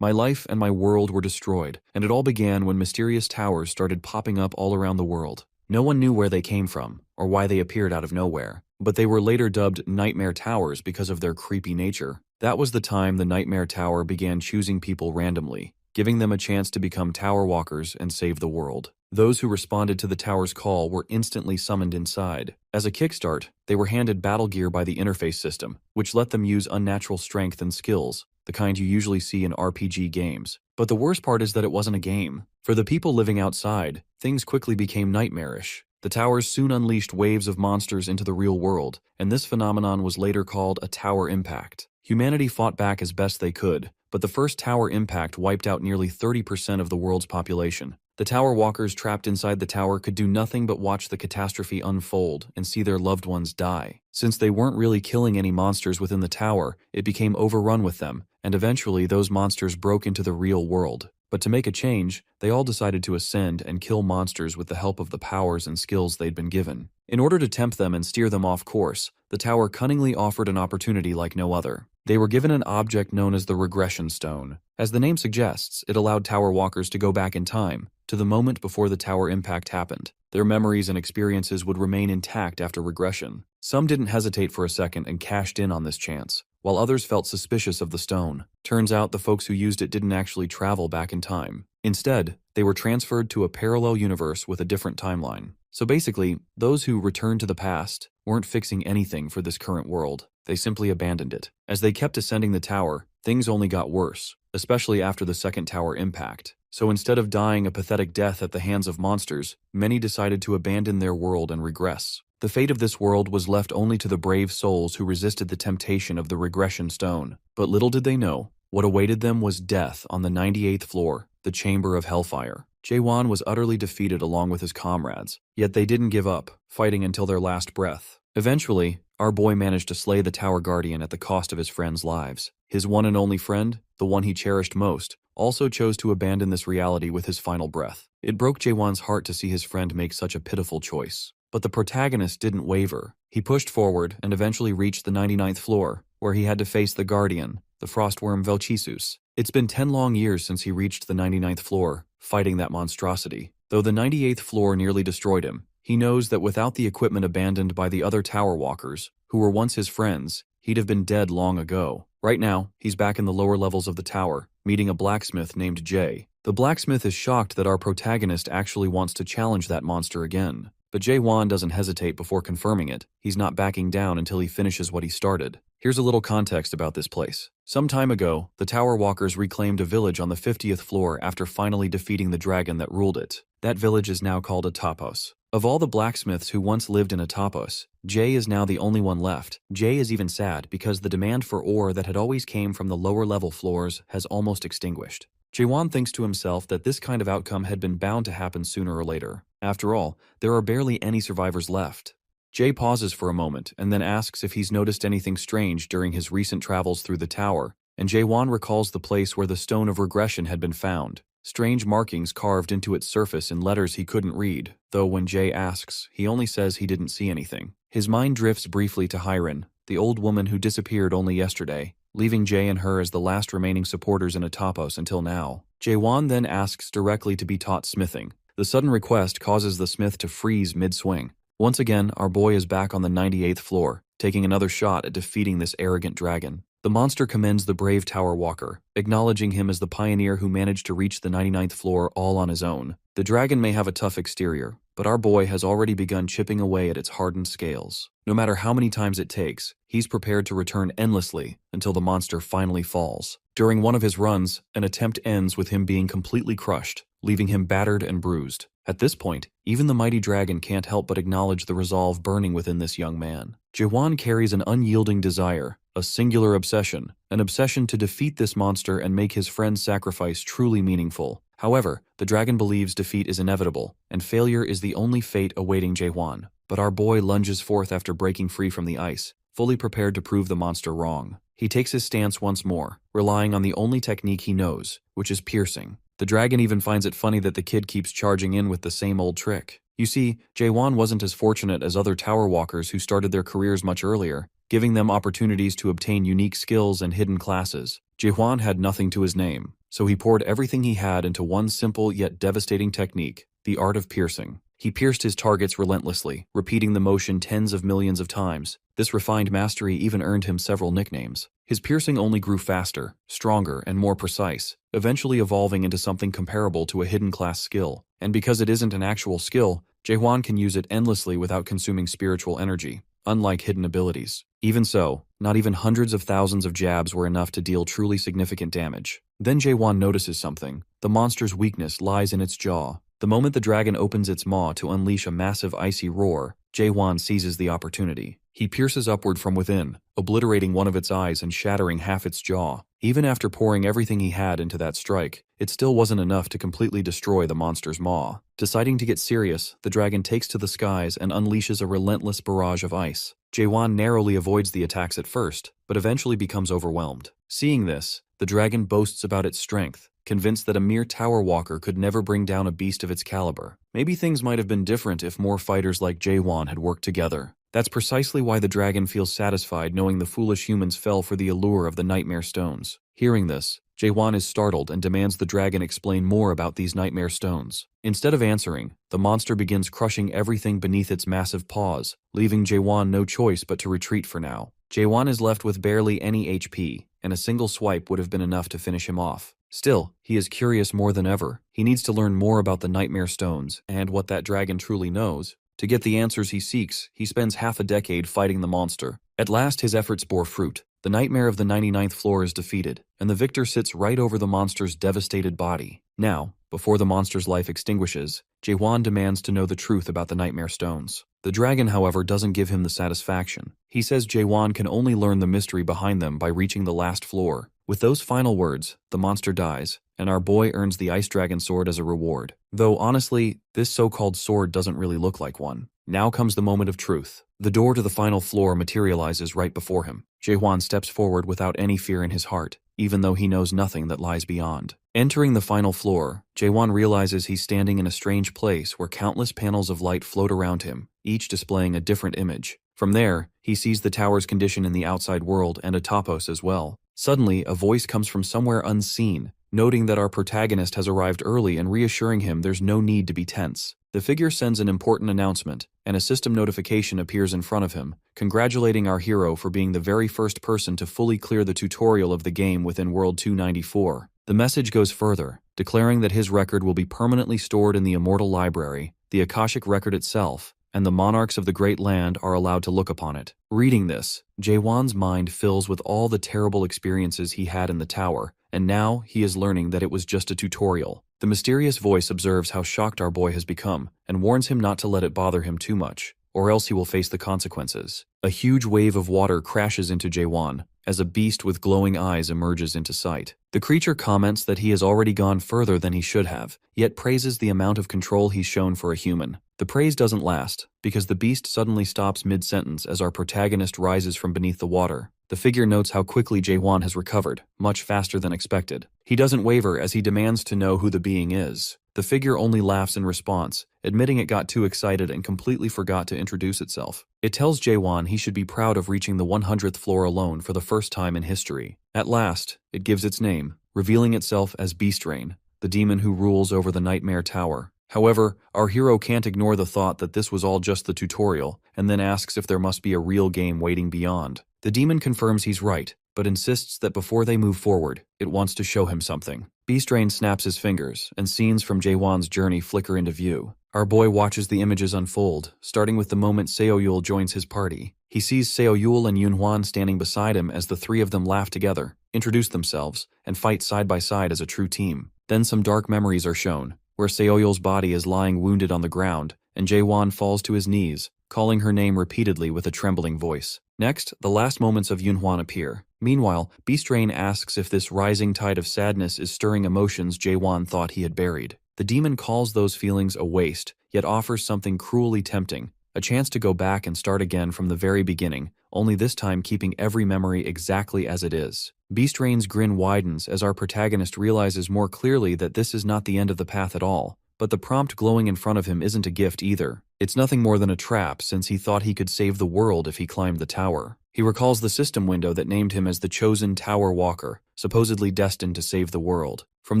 My life and my world were destroyed, and it all began when mysterious towers started popping up all around the world. No one knew where they came from, or why they appeared out of nowhere, but they were later dubbed Nightmare Towers because of their creepy nature. That was the time the Nightmare Tower began choosing people randomly, giving them a chance to become tower walkers and save the world. Those who responded to the tower's call were instantly summoned inside. As a kickstart, they were handed battle gear by the interface system, which let them use unnatural strength and skills, the kind you usually see in RPG games. But the worst part is that it wasn't a game. For the people living outside, things quickly became nightmarish. The towers soon unleashed waves of monsters into the real world, and this phenomenon was later called a tower impact. Humanity fought back as best they could, but the first tower impact wiped out nearly 30% of the world's population. The tower walkers trapped inside the tower could do nothing but watch the catastrophe unfold and see their loved ones die. Since they weren't really killing any monsters within the tower, it became overrun with them, and eventually those monsters broke into the real world. But to make a change, they all decided to ascend and kill monsters with the help of the powers and skills they'd been given. In order to tempt them and steer them off course, the tower cunningly offered an opportunity like no other. They were given an object known as the Regression Stone. As the name suggests, it allowed tower walkers to go back in time, to the moment before the tower impact happened. Their memories and experiences would remain intact after regression. Some didn't hesitate for a second and cashed in on this chance, while others felt suspicious of the stone. Turns out the folks who used it didn't actually travel back in time. Instead, they were transferred to a parallel universe with a different timeline. So basically, those who returned to the past weren't fixing anything for this current world. They simply abandoned it. As they kept ascending the tower, things only got worse, especially after the second tower impact. So instead of dying a pathetic death at the hands of monsters, many decided to abandon their world and regress. The fate of this world was left only to the brave souls who resisted the temptation of the Regression Stone. But little did they know, what awaited them was death on the 98th floor, the Chamber of Hellfire. Jaewon was utterly defeated along with his comrades, yet they didn't give up, fighting until their last breath. Eventually, our boy managed to slay the Tower Guardian at the cost of his friends' lives. His one and only friend, the one he cherished most, also chose to abandon this reality with his final breath. It broke Jaewon's heart to see his friend make such a pitiful choice. But the protagonist didn't waver. He pushed forward and eventually reached the 99th floor, where he had to face the Guardian, the frostworm Velchisus. It's been 10 long years since he reached the 99th floor, fighting that monstrosity. Though the 98th floor nearly destroyed him, he knows that without the equipment abandoned by the other tower walkers, who were once his friends, he'd have been dead long ago. Right now, he's back in the lower levels of the tower, meeting a blacksmith named Jay. The blacksmith is shocked that our protagonist actually wants to challenge that monster again. But Jaewon doesn't hesitate before confirming it. He's not backing down until he finishes what he started. Here's a little context about this place. Some time ago, the Tower Walkers reclaimed a village on the 50th floor after finally defeating the dragon that ruled it. That village is now called a Topos. Of all the blacksmiths who once lived in a Topos, Jay is now the only one left. Jay is even sad because the demand for ore that had always came from the lower level floors has almost extinguished. Jaewon thinks to himself that this kind of outcome had been bound to happen sooner or later. After all, there are barely any survivors left. Jay pauses for a moment and then asks if he's noticed anything strange during his recent travels through the tower, and Jaewon recalls the place where the Stone of Regression had been found. Strange markings carved into its surface in letters he couldn't read, though when Jay asks, he only says he didn't see anything. His mind drifts briefly to Hyren, the old woman who disappeared only yesterday, leaving Jay and her as the last remaining supporters in Atopos until now. Jaewon then asks directly to be taught smithing. The sudden request causes the smith to freeze mid-swing. Once again, our boy is back on the 98th floor, taking another shot at defeating this arrogant dragon. The monster commends the brave Tower Walker, acknowledging him as the pioneer who managed to reach the 99th floor all on his own. The dragon may have a tough exterior, but our boy has already begun chipping away at its hardened scales. No matter how many times it takes, he's prepared to return endlessly until the monster finally falls. During one of his runs, an attempt ends with him being completely crushed, leaving him battered and bruised. At this point, even the mighty dragon can't help but acknowledge the resolve burning within this young man. Jaewon carries an unyielding desire, a singular obsession, an obsession to defeat this monster and make his friend's sacrifice truly meaningful. However, the dragon believes defeat is inevitable, and failure is the only fate awaiting Jaewon. But our boy lunges forth after breaking free from the ice, fully prepared to prove the monster wrong. He takes his stance once more, relying on the only technique he knows, which is piercing. The dragon even finds it funny that the kid keeps charging in with the same old trick. You see, Jaewon wasn't as fortunate as other tower walkers who started their careers much earlier, giving them opportunities to obtain unique skills and hidden classes. Jaewon had nothing to his name. so he poured everything he had into one simple yet devastating technique, the art of piercing. He pierced his targets relentlessly, repeating the motion tens of millions of times. This refined mastery even earned him several nicknames. His piercing only grew faster, stronger, and more precise, eventually evolving into something comparable to a hidden class skill. And because it isn't an actual skill, Jaehwan can use it endlessly without consuming spiritual energy, unlike hidden abilities. Even so, not even hundreds of thousands of jabs were enough to deal truly significant damage. Then Jaehwan notices something. The monster's weakness lies in its jaw. The moment the dragon opens its maw to unleash a massive icy roar, Jaehwan seizes the opportunity. He pierces upward from within, obliterating one of its eyes and shattering half its jaw. Even after pouring everything he had into that strike, it still wasn't enough to completely destroy the monster's maw. Deciding to get serious, the dragon takes to the skies and unleashes a relentless barrage of ice. Jaehwan narrowly avoids the attacks at first, but eventually becomes overwhelmed. Seeing this, the dragon boasts about its strength, convinced that a mere tower walker could never bring down a beast of its caliber. Maybe things might have been different if more fighters like Jaehwan had worked together. That's precisely why the dragon feels satisfied knowing the foolish humans fell for the allure of the nightmare stones. Hearing this, Jaehwan is startled and demands the dragon explain more about these nightmare stones. Instead of answering, the monster begins crushing everything beneath its massive paws, leaving Jaehwan no choice but to retreat for now. Jaehwan is left with barely any HP, and a single swipe would have been enough to finish him off. Still, he is curious more than ever. He needs to learn more about the nightmare stones and what that dragon truly knows. To get the answers he seeks, he spends half a decade fighting the monster. At last his efforts bore fruit. The nightmare of the 99th floor is defeated, and the victor sits right over the monster's devastated body. Now, before the monster's life extinguishes, Jaehwan demands to know the truth about the nightmare stones. The dragon, however, doesn't give him the satisfaction. He says Jaehwan can only learn the mystery behind them by reaching the last floor. With those final words, the monster dies, and our boy earns the Ice Dragon Sword as a reward. Though honestly, this so-called sword doesn't really look like one. Now comes the moment of truth. The door to the final floor materializes right before him. Jaehwan steps forward without any fear in his heart, even though he knows nothing that lies beyond. Entering the final floor, Jaehwan realizes he's standing in a strange place where countless panels of light float around him, each displaying a different image. From there, he sees the tower's condition in the outside world and a topos as well. Suddenly, a voice comes from somewhere unseen, noting that our protagonist has arrived early and reassuring him there's no need to be tense. The figure sends an important announcement, and a system notification appears in front of him, congratulating our hero for being the very first person to fully clear the tutorial of the game within World 294. The message goes further, declaring that his record will be permanently stored in the Immortal Library, the Akashic Record itself, and the monarchs of the Great Land are allowed to look upon it. Reading this, Jaehwan's mind fills with all the terrible experiences he had in the tower, and now he is learning that it was just a tutorial. The mysterious voice observes how shocked our boy has become, and warns him not to let it bother him too much, or else he will face the consequences. A huge wave of water crashes into Jaehwan, as a beast with glowing eyes emerges into sight. The creature comments that he has already gone further than he should have, yet praises the amount of control he's shown for a human. The praise doesn't last, because the beast suddenly stops mid-sentence as our protagonist rises from beneath the water. The figure notes how quickly Jaehwan has recovered, much faster than expected. He doesn't waver as he demands to know who the being is. The figure only laughs in response, admitting it got too excited and completely forgot to introduce itself. It tells Jaehwan he should be proud of reaching the 100th floor alone for the first time in history. At last, it gives its name, revealing itself as Beastrain, the demon who rules over the Nightmare Tower. However, our hero can't ignore the thought that this was all just the tutorial, and then asks if there must be a real game waiting beyond. The demon confirms he's right, but insists that before they move forward, it wants to show him something. Beastrain snaps his fingers, and scenes from Jaehwan's journey flicker into view. Our boy watches the images unfold, starting with the moment Seoyul joins his party. He sees Seoyul and Yunhwan standing beside him as the three of them laugh together, introduce themselves, and fight side by side as a true team. Then some dark memories are shown, where Seoyul's body is lying wounded on the ground, and Jaehwan falls to his knees, calling her name repeatedly with a trembling voice. Next, the last moments of Yunhwan appear. Meanwhile, Beastrain asks if this rising tide of sadness is stirring emotions Jaehwan thought he had buried. The demon calls those feelings a waste, yet offers something cruelly tempting, a chance to go back and start again from the very beginning, only this time keeping every memory exactly as it is. Beastrain's grin widens as our protagonist realizes more clearly that this is not the end of the path at all, but the prompt glowing in front of him isn't a gift either. It's nothing more than a trap since he thought he could save the world if he climbed the tower. He recalls the system window that named him as the chosen Tower Walker, supposedly destined to save the world. From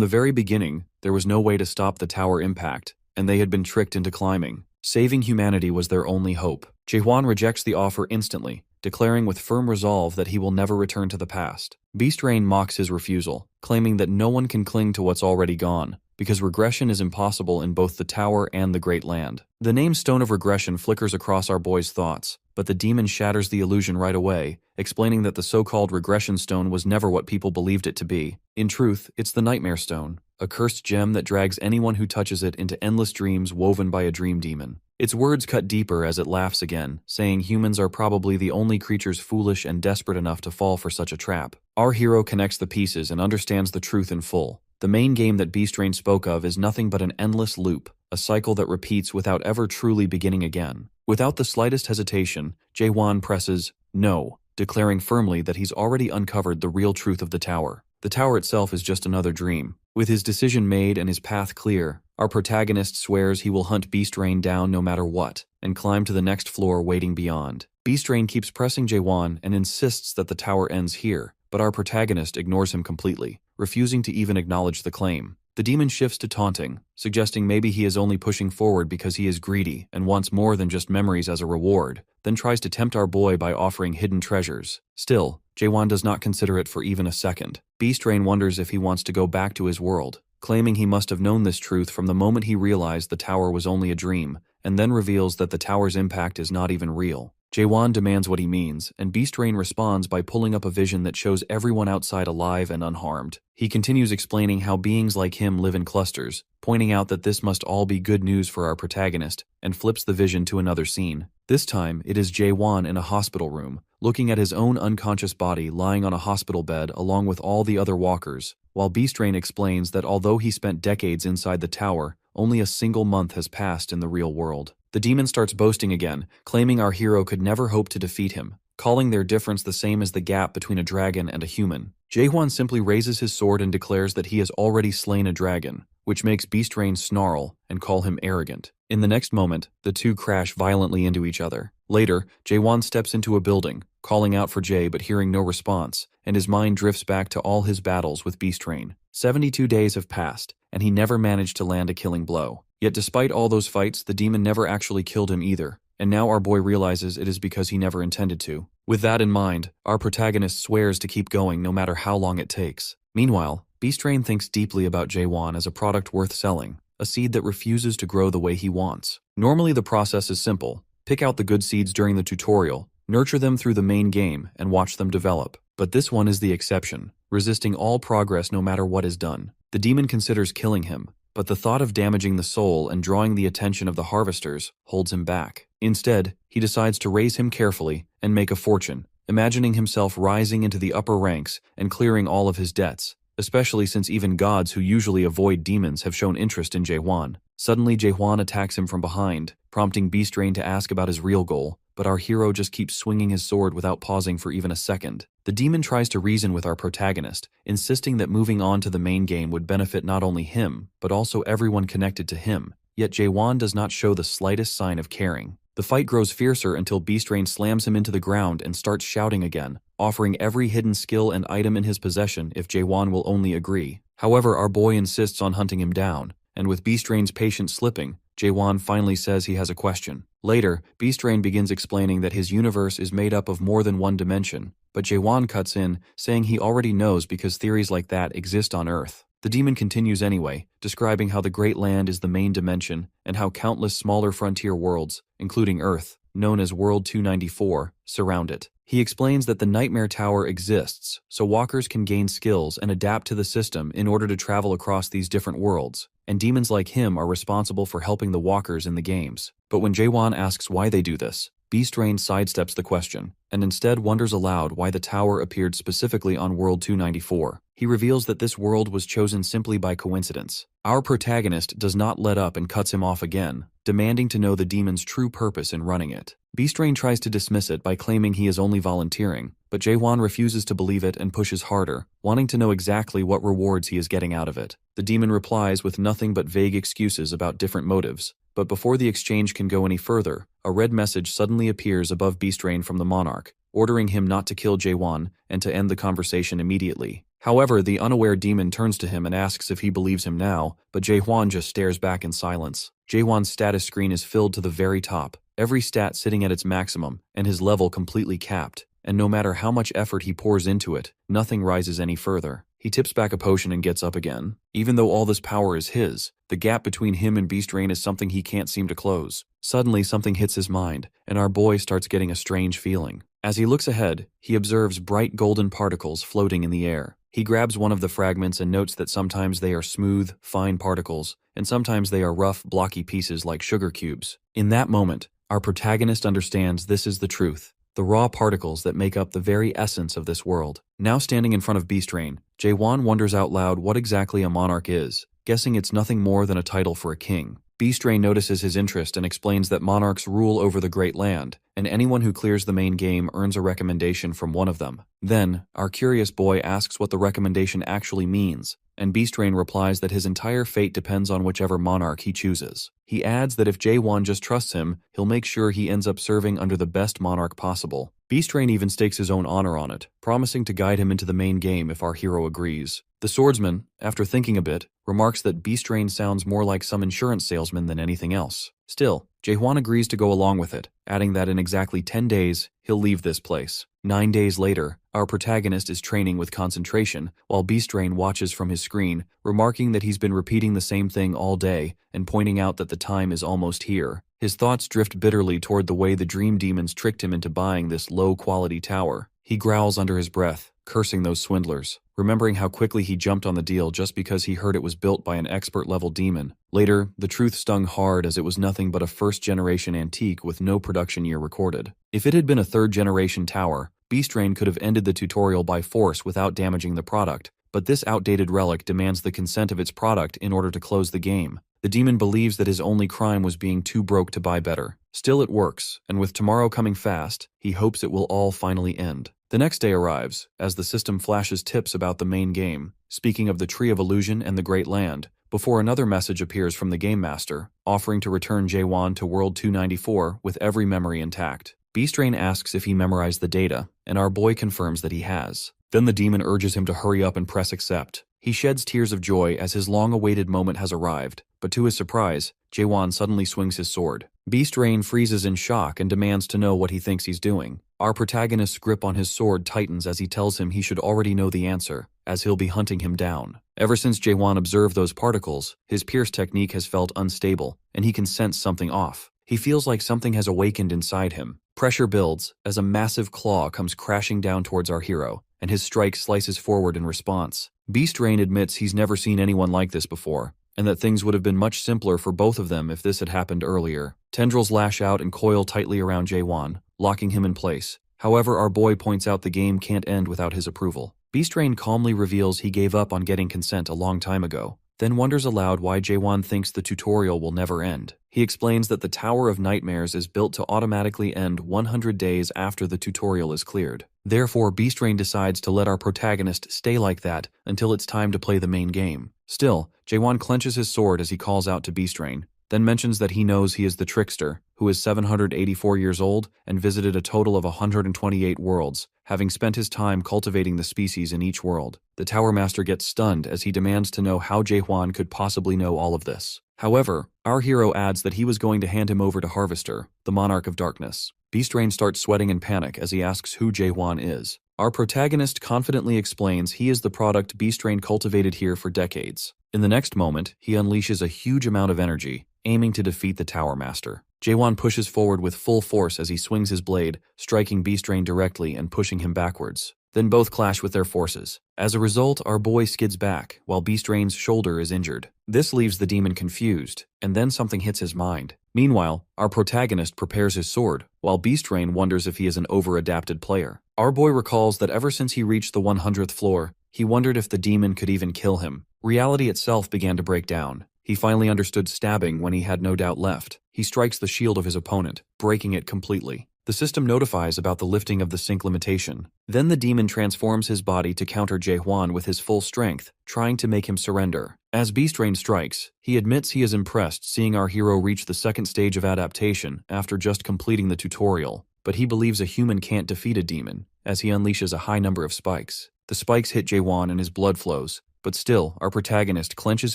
the very beginning, there was no way to stop the tower impact, and they had been tricked into climbing. Saving humanity was their only hope. Jae-hwan rejects the offer instantly, declaring with firm resolve that he will never return to the past. Beast Rain mocks his refusal, claiming that no one can cling to what's already gone, because regression is impossible in both the tower and the Great Land. The name Stone of Regression flickers across our boy's thoughts, but the demon shatters the illusion right away, explaining that the so-called regression stone was never what people believed it to be. In truth, it's the Nightmare Stone, a cursed gem that drags anyone who touches it into endless dreams woven by a dream demon. Its words cut deeper as it laughs again, saying humans are probably the only creatures foolish and desperate enough to fall for such a trap. Our hero connects the pieces and understands the truth in full. The main game that Beast Rain spoke of is nothing but an endless loop, a cycle that repeats without ever truly beginning again. Without the slightest hesitation, Jae-hwan presses no, declaring firmly that he's already uncovered the real truth of the tower. The tower itself is just another dream. With his decision made and his path clear, our protagonist swears he will hunt Beast Rain down no matter what, and climb to the next floor waiting beyond. Beast Rain keeps pressing Jae-hwan and insists that the tower ends here, but our protagonist ignores him completely, refusing to even acknowledge the claim. The demon shifts to taunting, suggesting maybe he is only pushing forward because he is greedy and wants more than just memories as a reward, then tries to tempt our boy by offering hidden treasures. Still, Jae-hwan does not consider it for even a second. Beast Rain wonders if he wants to go back to his world, claiming he must have known this truth from the moment he realized the tower was only a dream, and then reveals that the tower's impact is not even real. Jae-hwan demands what he means, and Beast Rain responds by pulling up a vision that shows everyone outside alive and unharmed. He continues explaining how beings like him live in clusters, pointing out that this must all be good news for our protagonist, and flips the vision to another scene. This time, it is Jae-hwan in a hospital room, looking at his own unconscious body lying on a hospital bed along with all the other walkers, while Beast Rain explains that although he spent decades inside the tower, only a single month has passed in the real world. The demon starts boasting again, claiming our hero could never hope to defeat him, calling their difference the same as the gap between a dragon and a human. Jae-hwan simply raises his sword and declares that he has already slain a dragon, which makes Beast Rain snarl and call him arrogant. In the next moment, the two crash violently into each other. Later, Jae-hwan steps into a building, calling out for Jae but hearing no response, and his mind drifts back to all his battles with Beast Rain. 72 days have passed, and he never managed to land a killing blow. Yet despite all those fights, the demon never actually killed him either, and now our boy realizes it is because he never intended to. With that in mind, our protagonist swears to keep going no matter how long it takes. Meanwhile, Beast Rain thinks deeply about Jae-hwan as a product worth selling, a seed that refuses to grow the way he wants. Normally the process is simple. Pick out the good seeds during the tutorial, nurture them through the main game, and watch them develop. But this one is the exception, resisting all progress no matter what is done. The demon considers killing him, but the thought of damaging the soul and drawing the attention of the harvesters holds him back. Instead, he decides to raise him carefully and make a fortune, imagining himself rising into the upper ranks and clearing all of his debts, especially since even gods who usually avoid demons have shown interest in Jae-hwan. Suddenly, Jae-hwan attacks him from behind, prompting Beast Rain to ask about his real goal, but our hero just keeps swinging his sword without pausing for even a second. The demon tries to reason with our protagonist, insisting that moving on to the main game would benefit not only him, but also everyone connected to him, yet Jae-hwan does not show the slightest sign of caring. The fight grows fiercer until Beast Rain slams him into the ground and starts shouting again, offering every hidden skill and item in his possession if Jae-hwan will only agree. However, our boy insists on hunting him down, and with Beast Rain's patience slipping, Jae-hwan finally says he has a question. Later, Beast Rain begins explaining that his universe is made up of more than one dimension, but Jae-hwan cuts in, saying he already knows because theories like that exist on Earth. The demon continues anyway, describing how the Great Land is the main dimension and how countless smaller frontier worlds, including Earth, known as World 294, surround it. He explains that the Nightmare Tower exists, so walkers can gain skills and adapt to the system in order to travel across these different worlds, and demons like him are responsible for helping the walkers in the games. But when Jae-hwan asks why they do this, Beast Rain sidesteps the question, and instead wonders aloud why the tower appeared specifically on World 294. He reveals that this world was chosen simply by coincidence. Our protagonist does not let up and cuts him off again, demanding to know the demon's true purpose in running it. Beast Rain tries to dismiss it by claiming he is only volunteering, but Jae-hwan refuses to believe it and pushes harder, wanting to know exactly what rewards he is getting out of it. The demon replies with nothing but vague excuses about different motives, but before the exchange can go any further, a red message suddenly appears above Beastrain from the monarch, ordering him not to kill Jaewon and to end the conversation immediately. However, the unaware demon turns to him and asks if he believes him now, but Jaewon just stares back in silence. Jaewon's status screen is filled to the very top, every stat sitting at its maximum, and his level completely capped, and no matter how much effort he pours into it, nothing rises any further. He tips back a potion and gets up again. Even though all this power is his, the gap between him and Beastrain is something he can't seem to close. Suddenly something hits his mind, and our boy starts getting a strange feeling. As he looks ahead, he observes bright golden particles floating in the air. He grabs one of the fragments and notes that sometimes they are smooth, fine particles, and sometimes they are rough, blocky pieces like sugar cubes. In that moment, our protagonist understands this is the truth, the raw particles that make up the very essence of this world. Now standing in front of Beastrain, Jaewon wonders out loud what exactly a monarch is, guessing it's nothing more than a title for a king. Beastrain notices his interest and explains that monarchs rule over the great land, and anyone who clears the main game earns a recommendation from one of them. Then, our curious boy asks what the recommendation actually means, and Beastrain replies that his entire fate depends on whichever monarch he chooses. He adds that if Jaewon just trusts him, he'll make sure he ends up serving under the best monarch possible. Beastrain even stakes his own honor on it, promising to guide him into the main game if our hero agrees. The swordsman, after thinking a bit, remarks that Beastrain sounds more like some insurance salesman than anything else. Still, Jaewon agrees to go along with it, adding that in exactly 10 days, he'll leave this place. 9 days later, our protagonist is training with concentration, while Beastrain watches from his screen, remarking that he's been repeating the same thing all day, and pointing out that the time is almost here. His thoughts drift bitterly toward the way the dream demons tricked him into buying this low-quality tower. He growls under his breath, cursing those swindlers, remembering how quickly he jumped on the deal just because he heard it was built by an expert-level demon. Later, the truth stung hard as it was nothing but a first-generation antique with no production year recorded. If it had been a third-generation tower, Beastrain could have ended the tutorial by force without damaging the product, but this outdated relic demands the consent of its product in order to close the game. The demon believes that his only crime was being too broke to buy better. Still, it works, and with tomorrow coming fast, he hopes it will all finally end. The next day arrives, as the system flashes tips about the main game, speaking of the Tree of Illusion and the Great Land, before another message appears from the Game Master, offering to return Jaewon to World 294 with every memory intact. Beastrain asks if he memorized the data, and our boy confirms that he has. Then the demon urges him to hurry up and press accept. He sheds tears of joy as his long-awaited moment has arrived, but to his surprise, Jaewon suddenly swings his sword. Beastrain freezes in shock and demands to know what he thinks he's doing. Our protagonist's grip on his sword tightens as he tells him he should already know the answer, as he'll be hunting him down. Ever since Jaewon observed those particles, his pierce technique has felt unstable, and he can sense something off. He feels like something has awakened inside him. Pressure builds as a massive claw comes crashing down towards our hero, and his strike slices forward in response. Beastrain admits he's never seen anyone like this before, and that things would have been much simpler for both of them if this had happened earlier. Tendrils lash out and coil tightly around Jaewon, locking him in place. However, our boy points out the game can't end without his approval. Beastrain calmly reveals he gave up on getting consent a long time ago, then wonders aloud why Jaewon thinks the tutorial will never end. He explains that the Tower of Nightmares is built to automatically end 100 days after the tutorial is cleared. Therefore, Beastrain decides to let our protagonist stay like that until it's time to play the main game. Still, Jaewon clenches his sword as he calls out to Beastrain, then mentions that he knows he is the trickster, who is 784 years old and visited a total of 128 worlds, having spent his time cultivating the species in each world. The Tower Master gets stunned as he demands to know how Jaewon could possibly know all of this. However, our hero adds that he was going to hand him over to Harvester, the Monarch of Darkness. Beastrain starts sweating in panic as he asks who Jaewon is. Our protagonist confidently explains he is the product Beastrain cultivated here for decades. In the next moment, he unleashes a huge amount of energy, aiming to defeat the Tower Master. Jaewon pushes forward with full force as he swings his blade, striking Beastrain directly and pushing him backwards. Then both clash with their forces. As a result, our boy skids back, while Beastrain's shoulder is injured. This leaves the demon confused, and then something hits his mind. Meanwhile, our protagonist prepares his sword, while Beastrain wonders if he is an over-adapted player. Our boy recalls that ever since he reached the 100th floor, he wondered if the demon could even kill him. Reality itself began to break down. He finally understood stabbing when he had no doubt left. He strikes the shield of his opponent, breaking it completely. The system notifies about the lifting of the sync limitation. Then the demon transforms his body to counter Jae-hwan with his full strength, trying to make him surrender. As Beast Rain strikes, he admits he is impressed seeing our hero reach the second stage of adaptation after just completing the tutorial, but he believes a human can't defeat a demon, as he unleashes a high number of spikes. The spikes hit Jae-hwan and his blood flows, but still, our protagonist clenches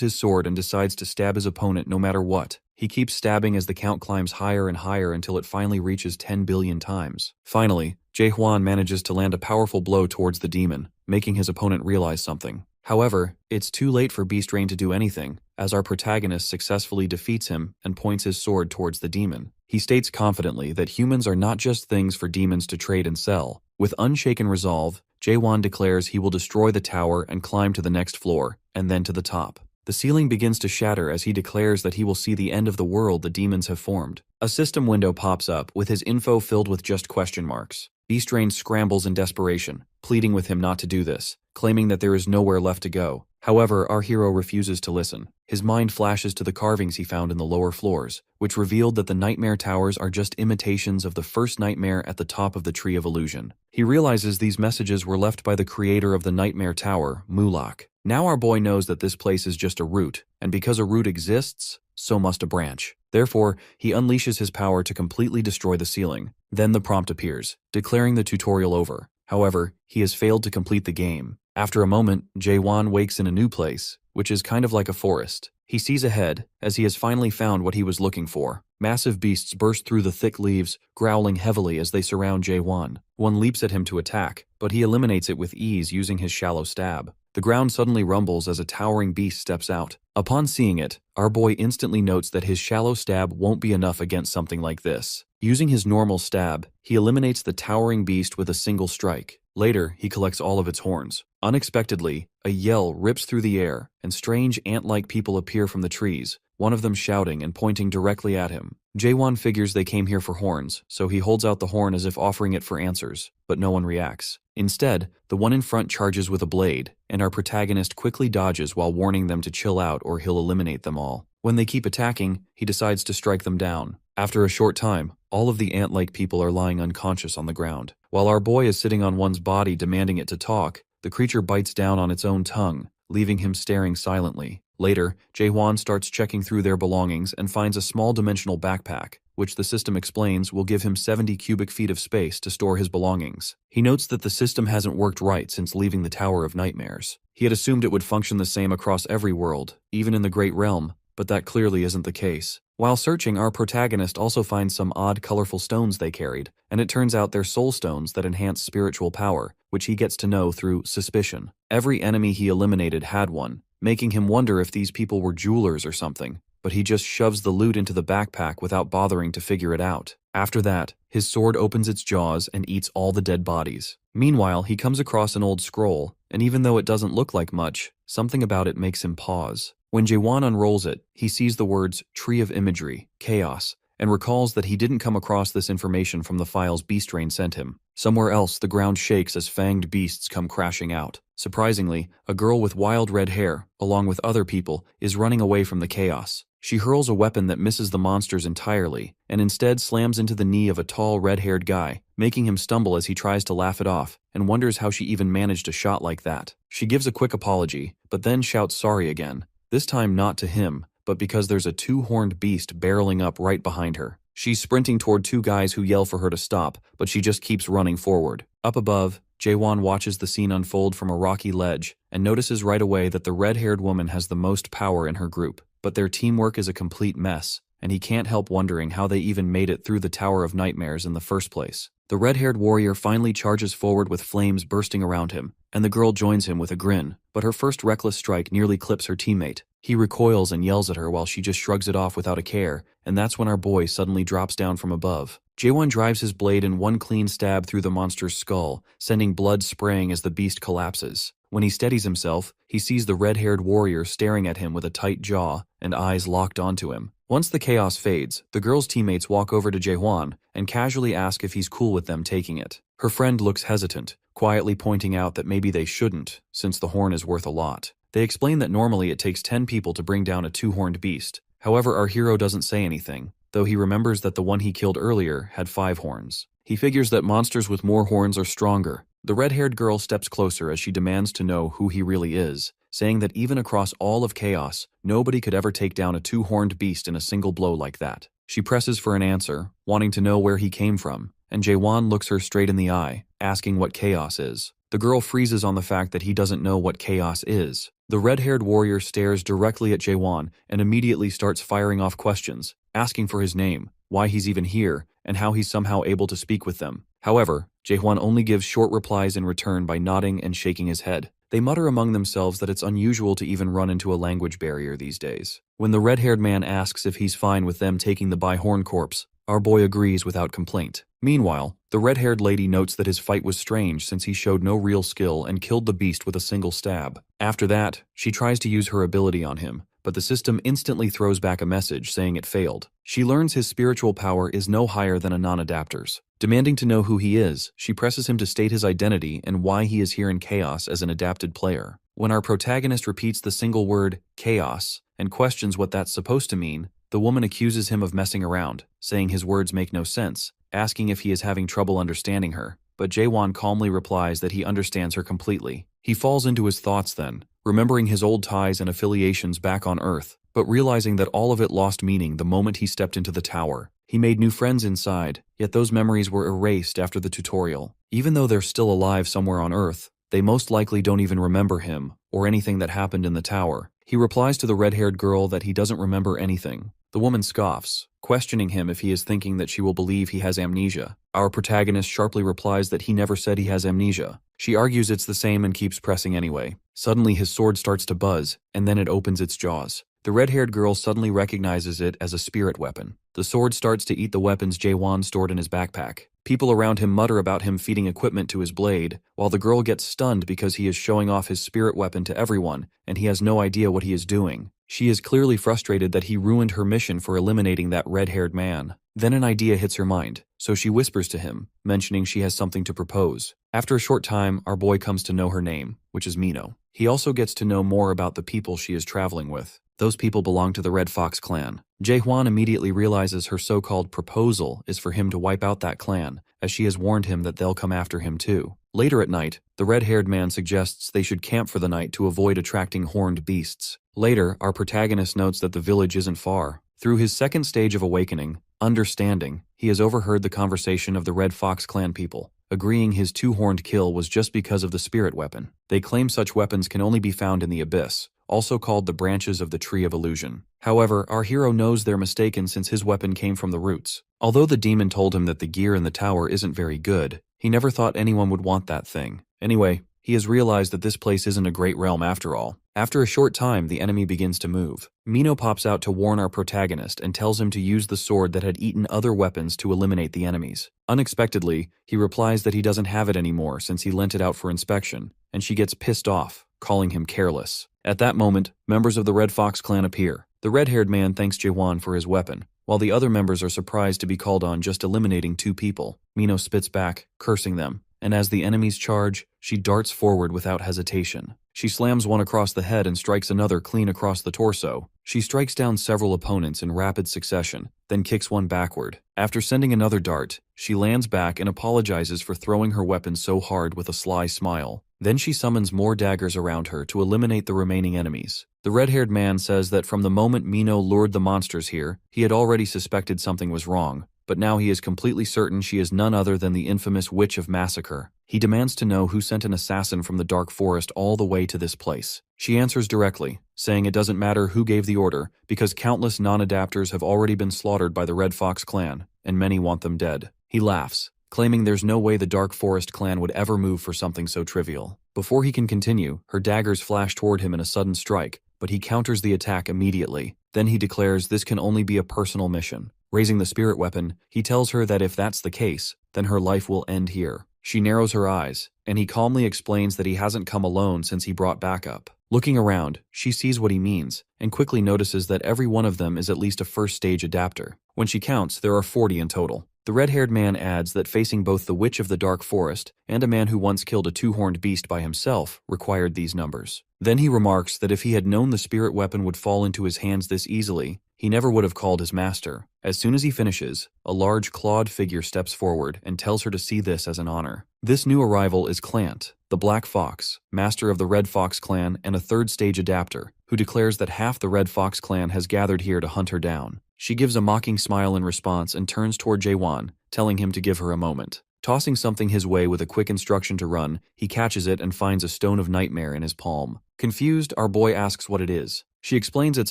his sword and decides to stab his opponent no matter what. He keeps stabbing as the count climbs higher and higher until it finally reaches 10 billion times. Finally, Jae-hwan manages to land a powerful blow towards the demon, making his opponent realize something. However, it's too late for Beast Rain to do anything, as our protagonist successfully defeats him and points his sword towards the demon. He states confidently that humans are not just things for demons to trade and sell. With unshaken resolve, Jae-hwan declares he will destroy the tower and climb to the next floor, and then to the top. The ceiling begins to shatter as he declares that he will see the end of the world the demons have formed. A system window pops up with his info filled with just question marks. Beast Rain scrambles in desperation, pleading with him not to do this, claiming that there is nowhere left to go. However, our hero refuses to listen. His mind flashes to the carvings he found in the lower floors, which revealed that the nightmare towers are just imitations of the first nightmare at the top of the Tree of Illusion. He realizes these messages were left by the creator of the nightmare tower, Mulak. Now our boy knows that this place is just a root, and because a root exists, so must a branch. Therefore, he unleashes his power to completely destroy the ceiling. Then the prompt appears, declaring the tutorial over. However, he has failed to complete the game. After a moment, Jae-hwan wakes in a new place, which is kind of like a forest. He sees ahead, as he has finally found what he was looking for. Massive beasts burst through the thick leaves, growling heavily as they surround Jae-hwan. One leaps at him to attack, but he eliminates it with ease using his shallow stab. The ground suddenly rumbles as a towering beast steps out. Upon seeing it, our boy instantly notes that his shallow stab won't be enough against something like this. Using his normal stab, he eliminates the towering beast with a single strike. Later, he collects all of its horns. Unexpectedly, a yell rips through the air, and strange ant-like people appear from the trees, one of them shouting and pointing directly at him. Jae-hwan figures they came here for horns, so he holds out the horn as if offering it for answers, but no one reacts. Instead, the one in front charges with a blade, and our protagonist quickly dodges while warning them to chill out or he'll eliminate them all. When they keep attacking, he decides to strike them down. After a short time, all of the ant-like people are lying unconscious on the ground. While our boy is sitting on one's body demanding it to talk, the creature bites down on its own tongue, leaving him staring silently. Later, Jae-hwan starts checking through their belongings and finds a small dimensional backpack, which the system explains will give him 70 cubic feet of space to store his belongings. He notes that the system hasn't worked right since leaving the Tower of Nightmares. He had assumed it would function the same across every world, even in the Great Realm, but that clearly isn't the case. While searching, our protagonist also finds some odd, colorful stones they carried, and it turns out they're soul stones that enhance spiritual power, which he gets to know through suspicion. Every enemy he eliminated had one, making him wonder if these people were jewelers or something, but he just shoves the loot into the backpack without bothering to figure it out. After that, his sword opens its jaws and eats all the dead bodies. Meanwhile, he comes across an old scroll, and even though it doesn't look like much, something about it makes him pause. When Jae-hwan unrolls it, he sees the words Tree of Imagery, Chaos, and recalls that he didn't come across this information from the files Beast Rain sent him. Somewhere else, the ground shakes as fanged beasts come crashing out. Surprisingly, a girl with wild red hair, along with other people, is running away from the chaos. She hurls a weapon that misses the monsters entirely, and instead slams into the knee of a tall, red-haired guy, making him stumble as he tries to laugh it off, and wonders how she even managed a shot like that. She gives a quick apology, but then shouts sorry again. This time not to him, but because there's a two-horned beast barreling up right behind her. She's sprinting toward two guys who yell for her to stop, but she just keeps running forward. Up above, Jae-hwan watches the scene unfold from a rocky ledge and notices right away that the red-haired woman has the most power in her group. But their teamwork is a complete mess, and he can't help wondering how they even made it through the Tower of Nightmares in the first place. The red-haired warrior finally charges forward with flames bursting around him, and the girl joins him with a grin, but her first reckless strike nearly clips her teammate. He recoils and yells at her while she just shrugs it off without a care, and that's when our boy suddenly drops down from above. Jae-hwan drives his blade in one clean stab through the monster's skull, sending blood spraying as the beast collapses. When he steadies himself, he sees the red-haired warrior staring at him with a tight jaw and eyes locked onto him. Once the chaos fades, the girl's teammates walk over to Jae-hwan and casually ask if he's cool with them taking it. Her friend looks hesitant, quietly pointing out that maybe they shouldn't, since the horn is worth a lot. They explain that normally it takes 10 people to bring down a two-horned beast. However, our hero doesn't say anything, though he remembers that the one he killed earlier had 5 horns. He figures that monsters with more horns are stronger. The red-haired girl steps closer as she demands to know who he really is, saying that even across all of chaos, nobody could ever take down a two-horned beast in a single blow like that. She presses for an answer, wanting to know where he came from, and Jaewon looks her straight in the eye, asking what chaos is. The girl freezes on the fact that he doesn't know what chaos is. The red-haired warrior stares directly at Jaewon and immediately starts firing off questions, asking for his name, why he's even here, and how he's somehow able to speak with them. However, Jaewon only gives short replies in return by nodding and shaking his head. They mutter among themselves that it's unusual to even run into a language barrier these days. When the red-haired man asks if he's fine with them taking the by-horn corpse, our boy agrees without complaint. Meanwhile, the red-haired lady notes that his fight was strange since he showed no real skill and killed the beast with a single stab. After that, she tries to use her ability on him, but the system instantly throws back a message saying it failed. She learns his spiritual power is no higher than a non-adapter's. Demanding to know who he is, she presses him to state his identity and why he is here in Chaos as an adapted player. When our protagonist repeats the single word, chaos, and questions what that's supposed to mean, the woman accuses him of messing around, saying his words make no sense, asking if he is having trouble understanding her, but Jaewon calmly replies that he understands her completely. He falls into his thoughts then, remembering his old ties and affiliations back on Earth, but realizing that all of it lost meaning the moment he stepped into the tower. He made new friends inside, yet those memories were erased after the tutorial. Even though they're still alive somewhere on Earth, they most likely don't even remember him, or anything that happened in the tower. He replies to the red-haired girl that he doesn't remember anything. The woman scoffs, questioning him if he is thinking that she will believe he has amnesia. Our protagonist sharply replies that he never said he has amnesia. She argues it's the same and keeps pressing anyway. Suddenly his sword starts to buzz, and then it opens its jaws. The red-haired girl suddenly recognizes it as a spirit weapon. The sword starts to eat the weapons Jaewon stored in his backpack. People around him mutter about him feeding equipment to his blade, while the girl gets stunned because he is showing off his spirit weapon to everyone, and he has no idea what he is doing. She is clearly frustrated that he ruined her mission for eliminating that red-haired man. Then an idea hits her mind, so she whispers to him, mentioning she has something to propose. After a short time, our boy comes to know her name, which is Mino. He also gets to know more about the people she is traveling with. Those people belong to the Red Fox clan. Jaehwan immediately realizes her so-called proposal is for him to wipe out that clan, as she has warned him that they'll come after him too. Later at night, the red-haired man suggests they should camp for the night to avoid attracting horned beasts. Later, our protagonist notes that the village isn't far. Through his second stage of awakening, understanding, he has overheard the conversation of the Red Fox clan people, agreeing his two-horned kill was just because of the spirit weapon. They claim such weapons can only be found in the abyss, also called the branches of the Tree of Illusion. However, our hero knows they're mistaken since his weapon came from the roots. Although the demon told him that the gear in the tower isn't very good, he never thought anyone would want that thing. Anyway, he has realized that this place isn't a great realm after all. After a short time, the enemy begins to move. Mino pops out to warn our protagonist and tells him to use the sword that had eaten other weapons to eliminate the enemies. Unexpectedly, he replies that he doesn't have it anymore since he lent it out for inspection, and she gets pissed off, calling him careless. At that moment, members of the Red Fox clan appear. The red-haired man thanks Jaewon for his weapon, while the other members are surprised to be called on just eliminating 2 people. Mino spits back, cursing them, and as the enemies charge, she darts forward without hesitation. She slams one across the head and strikes another clean across the torso. She strikes down several opponents in rapid succession, then kicks one backward. After sending another dart, she lands back and apologizes for throwing her weapon so hard with a sly smile. Then she summons more daggers around her to eliminate the remaining enemies. The red-haired man says that from the moment Mino lured the monsters here, he had already suspected something was wrong, but now he is completely certain she is none other than the infamous Witch of Massacre. He demands to know who sent an assassin from the Dark Forest all the way to this place. She answers directly, saying it doesn't matter who gave the order, because countless non-adapters have already been slaughtered by the Red Fox clan, and many want them dead. He laughs, claiming there's no way the Dark Forest clan would ever move for something so trivial. Before he can continue, her daggers flash toward him in a sudden strike, but he counters the attack immediately. Then he declares this can only be a personal mission. Raising the spirit weapon, he tells her that if that's the case, then her life will end here. She narrows her eyes, and he calmly explains that he hasn't come alone since he brought backup. Looking around, she sees what he means, and quickly notices that every one of them is at least a first-stage adapter. When she counts, there are 40 in total. The red-haired man adds that facing both the Witch of the Dark Forest and a man who once killed a two-horned beast by himself required these numbers. Then he remarks that if he had known the spirit weapon would fall into his hands this easily, he never would have called his master. As soon as he finishes, a large clawed figure steps forward and tells her to see this as an honor. This new arrival is Clant, the Black Fox, master of the Red Fox clan and a third-stage adapter, who declares that half the Red Fox clan has gathered here to hunt her down. She gives a mocking smile in response and turns toward Jaewon, telling him to give her a moment. Tossing something his way with a quick instruction to run, he catches it and finds a stone of nightmare in his palm. Confused, our boy asks what it is. She explains it's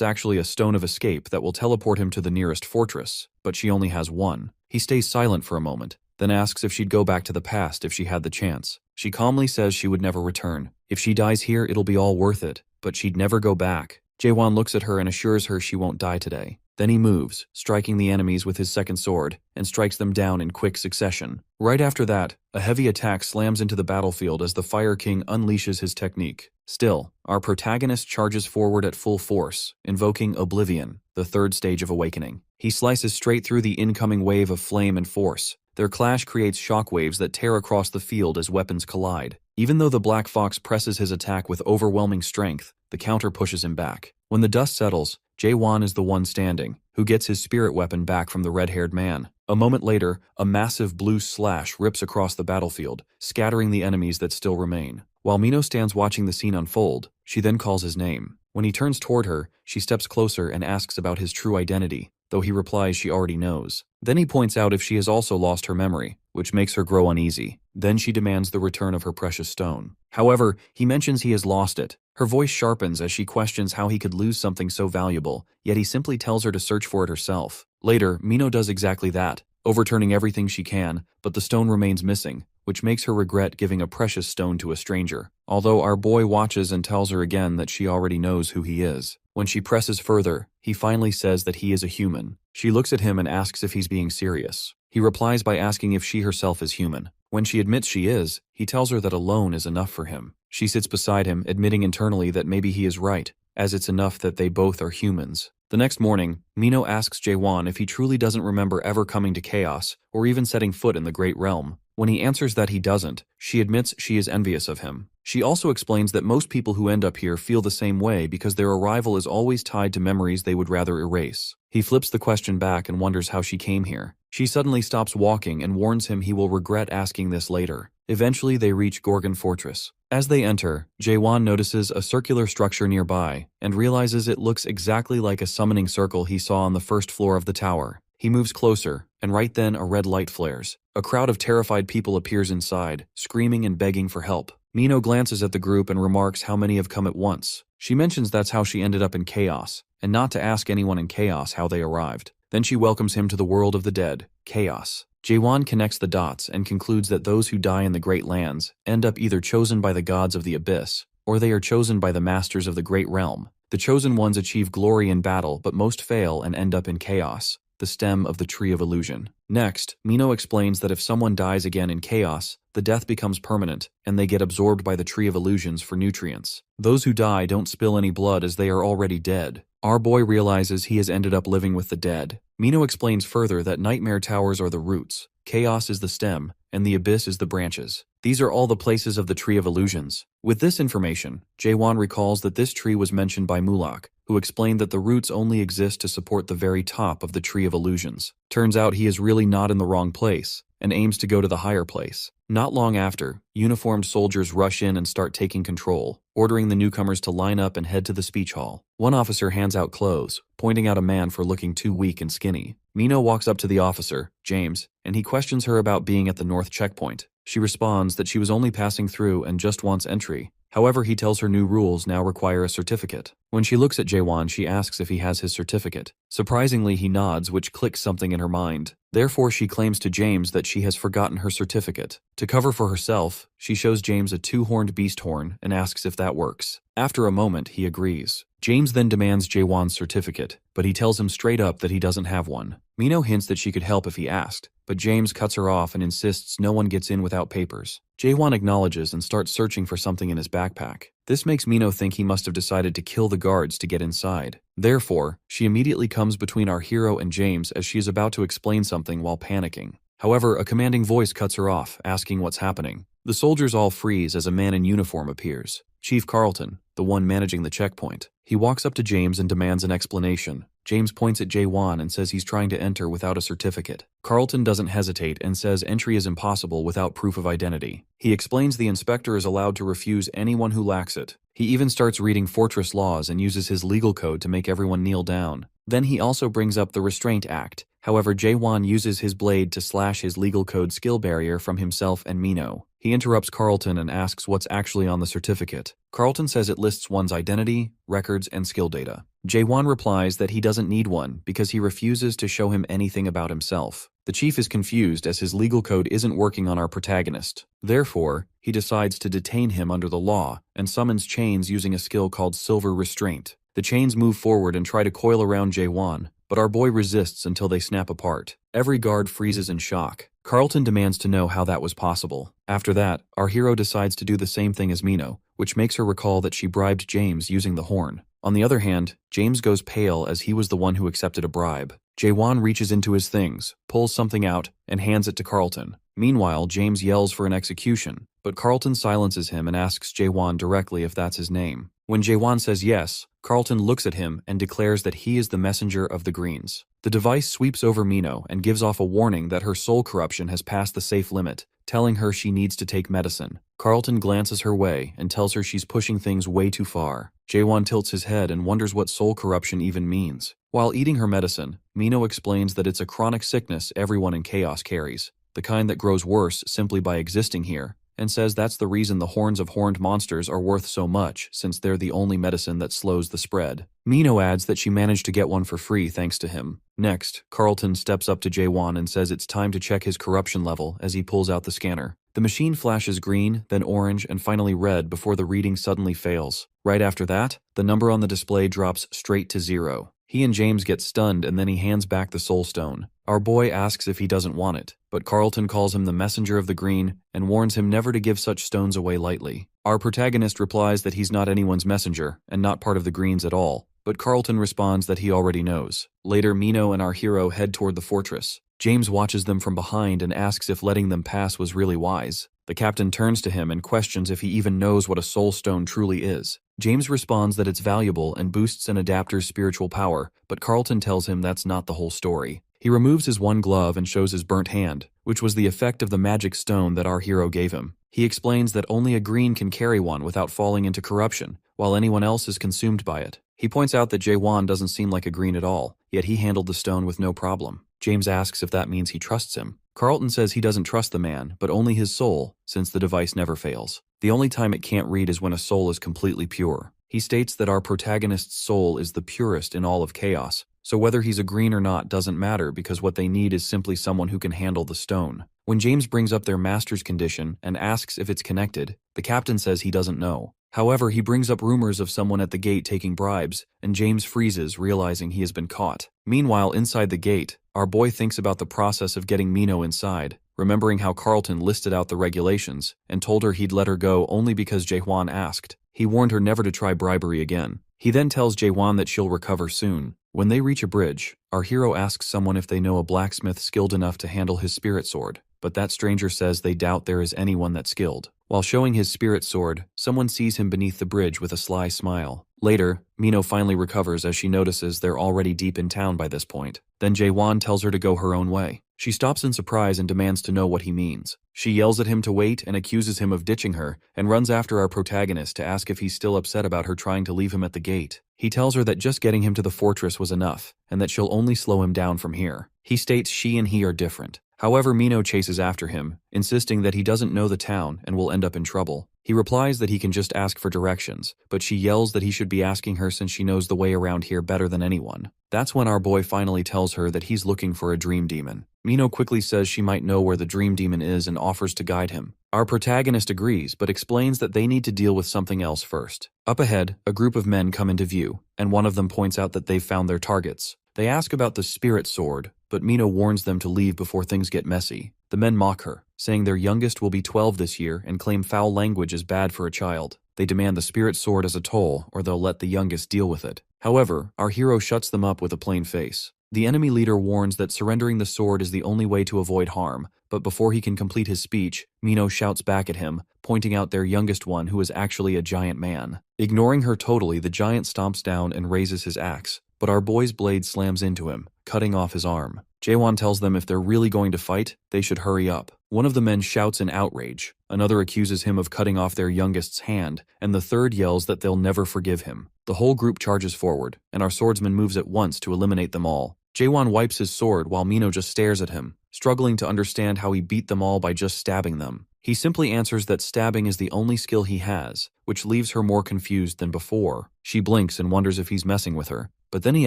actually a stone of escape that will teleport him to the nearest fortress, but she only has one. He stays silent for a moment, then asks if she'd go back to the past if she had the chance. She calmly says she would never return. If she dies here, it'll be all worth it, but she'd never go back. Jaewon looks at her and assures her she won't die today. Then he moves, striking the enemies with his second sword, and strikes them down in quick succession. Right after that, a heavy attack slams into the battlefield as the Fire King unleashes his technique. Still, our protagonist charges forward at full force, invoking Oblivion, the third stage of awakening. He slices straight through the incoming wave of flame and force. Their clash creates shockwaves that tear across the field as weapons collide. Even though the Black Fox presses his attack with overwhelming strength, the counter pushes him back. When the dust settles, Jaewon is the one standing, who gets his spirit weapon back from the red-haired man. A moment later, a massive blue slash rips across the battlefield, scattering the enemies that still remain. While Mino stands watching the scene unfold, she then calls his name. When he turns toward her, she steps closer and asks about his true identity, though he replies she already knows. Then he points out if she has also lost her memory, which makes her grow uneasy. Then she demands the return of her precious stone. However, he mentions he has lost it. Her voice sharpens as she questions how he could lose something so valuable, yet he simply tells her to search for it herself. Later, Mino does exactly that, overturning everything she can, but the stone remains missing, which makes her regret giving a precious stone to a stranger. Although our boy watches and tells her again that she already knows who he is. When she presses further, he finally says that he is a human. She looks at him and asks if he's being serious. He replies by asking if she herself is human. When she admits she is, he tells her that alone is enough for him. She sits beside him, admitting internally that maybe he is right, as it's enough that they both are humans. The next morning, Mino asks Jaewon if he truly doesn't remember ever coming to Chaos, or even setting foot in the Great Realm. When he answers that he doesn't, she admits she is envious of him. She also explains that most people who end up here feel the same way because their arrival is always tied to memories they would rather erase. He flips the question back and wonders how she came here. She suddenly stops walking and warns him he will regret asking this later. Eventually they reach Gorgon Fortress. As they enter, Jaewon notices a circular structure nearby and realizes it looks exactly like a summoning circle he saw on the first floor of the tower. He moves closer, and right then a red light flares. A crowd of terrified people appears inside, screaming and begging for help. Mino glances at the group and remarks how many have come at once. She mentions that's how she ended up in Chaos, and not to ask anyone in Chaos how they arrived. Then she welcomes him to the world of the dead, Chaos. Jaewon connects the dots and concludes that those who die in the Great Lands end up either chosen by the gods of the Abyss, or they are chosen by the masters of the Great Realm. The chosen ones achieve glory in battle, but most fail and end up in Chaos, the stem of the Tree of Illusion. Next, Mino explains that if someone dies again in Chaos, the death becomes permanent, and they get absorbed by the Tree of Illusions for nutrients. Those who die don't spill any blood as they are already dead. Our boy realizes he has ended up living with the dead. Mino explains further that nightmare towers are the roots, Chaos is the stem, and the Abyss is the branches. These are all the places of the Tree of Illusions. With this information, Jaewon recalls that this tree was mentioned by Mulak, who explained that the roots only exist to support the very top of the Tree of Illusions. Turns out he is really not in the wrong place, and aims to go to the higher place. Not long after, uniformed soldiers rush in and start taking control, ordering the newcomers to line up and head to the speech hall. One officer hands out clothes, pointing out a man for looking too weak and skinny. Mino walks up to the officer, James, and he questions her about being at the North checkpoint. She responds that she was only passing through and just wants entry. However, he tells her new rules now require a certificate. When she looks at Jaewon, she asks if he has his certificate. Surprisingly, he nods, which clicks something in her mind. Therefore, she claims to James that she has forgotten her certificate. To cover for herself, she shows James a two-horned beast horn and asks if that works. After a moment, he agrees. James then demands Jaewon's certificate, but he tells him straight up that he doesn't have one. Mino hints that she could help if he asked, but James cuts her off and insists no one gets in without papers. Jaewon acknowledges and starts searching for something in his backpack. This makes Mino think he must have decided to kill the guards to get inside. Therefore, she immediately comes between our hero and James as she is about to explain something while panicking. However, a commanding voice cuts her off, asking what's happening. The soldiers all freeze as a man in uniform appears. Chief Carlton, the one managing the checkpoint. He walks up to James and demands an explanation. James points at Jae-won and says he's trying to enter without a certificate. Carlton doesn't hesitate and says entry is impossible without proof of identity. He explains the inspector is allowed to refuse anyone who lacks it. He even starts reading fortress laws and uses his legal code to make everyone kneel down. Then he also brings up the Restraint Act. However, Jae-won uses his blade to slash his legal code skill barrier from himself and Mino. He interrupts Carlton and asks what's actually on the certificate. Carlton says it lists one's identity, records, and skill data. Jae-won replies that he doesn't need one because he refuses to show him anything about himself. The chief is confused as his legal code isn't working on our protagonist. Therefore, he decides to detain him under the law and summons chains using a skill called Silver Restraint. The chains move forward and try to coil around Jae-won, but our boy resists until they snap apart. Every guard freezes in shock. Carlton demands to know how that was possible. After that, our hero decides to do the same thing as Mino, which makes her recall that she bribed James using the horn. On the other hand, James goes pale as he was the one who accepted a bribe. Jae-won reaches into his things, pulls something out, and hands it to Carlton. Meanwhile, James yells for an execution, but Carlton silences him and asks Jae-won directly if that's his name. When Jae-won says yes, Carlton looks at him and declares that he is the messenger of the Greens. The device sweeps over Mino and gives off a warning that her soul corruption has passed the safe limit, telling her she needs to take medicine. Carlton glances her way and tells her she's pushing things way too far. Jae-won tilts his head and wonders what soul corruption even means. While eating her medicine, Mino explains that it's a chronic sickness everyone in Chaos carries, the kind that grows worse simply by existing here, and says that's the reason the horns of horned monsters are worth so much, since they're the only medicine that slows the spread. Mino adds that she managed to get one for free thanks to him. Next, Carlton steps up to Jae-won and says it's time to check his corruption level as he pulls out the scanner. The machine flashes green, then orange, and finally red before the reading suddenly fails. Right after that, the number on the display drops straight to 0. He and James get stunned and then he hands back the soul stone. Our boy asks if he doesn't want it, but Carlton calls him the messenger of the green and warns him never to give such stones away lightly. Our protagonist replies that he's not anyone's messenger and not part of the greens at all, but Carlton responds that he already knows. Later, Mino and our hero head toward the fortress. James watches them from behind and asks if letting them pass was really wise. The captain turns to him and questions if he even knows what a soul stone truly is. James responds that it's valuable and boosts an adapter's spiritual power, but Carlton tells him that's not the whole story. He removes his one glove and shows his burnt hand, which was the effect of the magic stone that our hero gave him. He explains that only a green can carry one without falling into corruption, while anyone else is consumed by it. He points out that Jae-won doesn't seem like a green at all, yet he handled the stone with no problem. James asks if that means he trusts him. Carlton says he doesn't trust the man, but only his soul, since the device never fails. The only time it can't read is when a soul is completely pure. He states that our protagonist's soul is the purest in all of Chaos, so whether he's a green or not doesn't matter because what they need is simply someone who can handle the stone. When James brings up their master's condition and asks if it's connected, the captain says he doesn't know. However, he brings up rumors of someone at the gate taking bribes, and James freezes, realizing he has been caught. Meanwhile, inside the gate, our boy thinks about the process of getting Mino inside, remembering how Carlton listed out the regulations and told her he'd let her go only because Jae-won asked. He warned her never to try bribery again. He then tells Jae-won that she'll recover soon. When they reach a bridge, our hero asks someone if they know a blacksmith skilled enough to handle his spirit sword, but that stranger says they doubt there is anyone that skilled. While showing his spirit sword, someone sees him beneath the bridge with a sly smile. Later, Mino finally recovers as she notices they're already deep in town by this point. Then Jae-won tells her to go her own way. She stops in surprise and demands to know what he means. She yells at him to wait and accuses him of ditching her, and runs after our protagonist to ask if he's still upset about her trying to leave him at the gate. He tells her that just getting him to the fortress was enough, and that she'll only slow him down from here. He states she and he are different. However, Mino chases after him, insisting that he doesn't know the town and will end up in trouble. He replies that he can just ask for directions, but she yells that he should be asking her since she knows the way around here better than anyone. That's when our boy finally tells her that he's looking for a dream demon. Mino quickly says she might know where the dream demon is and offers to guide him. Our protagonist agrees, but explains that they need to deal with something else first. Up ahead, a group of men come into view, and one of them points out that they've found their targets. They ask about the spirit sword, but Mino warns them to leave before things get messy. The men mock her, saying their youngest will be 12 this year and claim foul language is bad for a child. They demand the spirit sword as a toll, or they'll let the youngest deal with it. However, our hero shuts them up with a plain face. The enemy leader warns that surrendering the sword is the only way to avoid harm, but before he can complete his speech, Mino shouts back at him, pointing out their youngest one who is actually a giant man. Ignoring her totally, the giant stomps down and raises his axe, but our boy's blade slams into him, cutting off his arm. Jaewon tells them if they're really going to fight, they should hurry up. One of the men shouts in outrage, another accuses him of cutting off their youngest's hand, and the third yells that they'll never forgive him. The whole group charges forward, and our swordsman moves at once to eliminate them all. Jaewon wipes his sword while Mino just stares at him, struggling to understand how he beat them all by just stabbing them. He simply answers that stabbing is the only skill he has, which leaves her more confused than before. She blinks and wonders if he's messing with her, but then he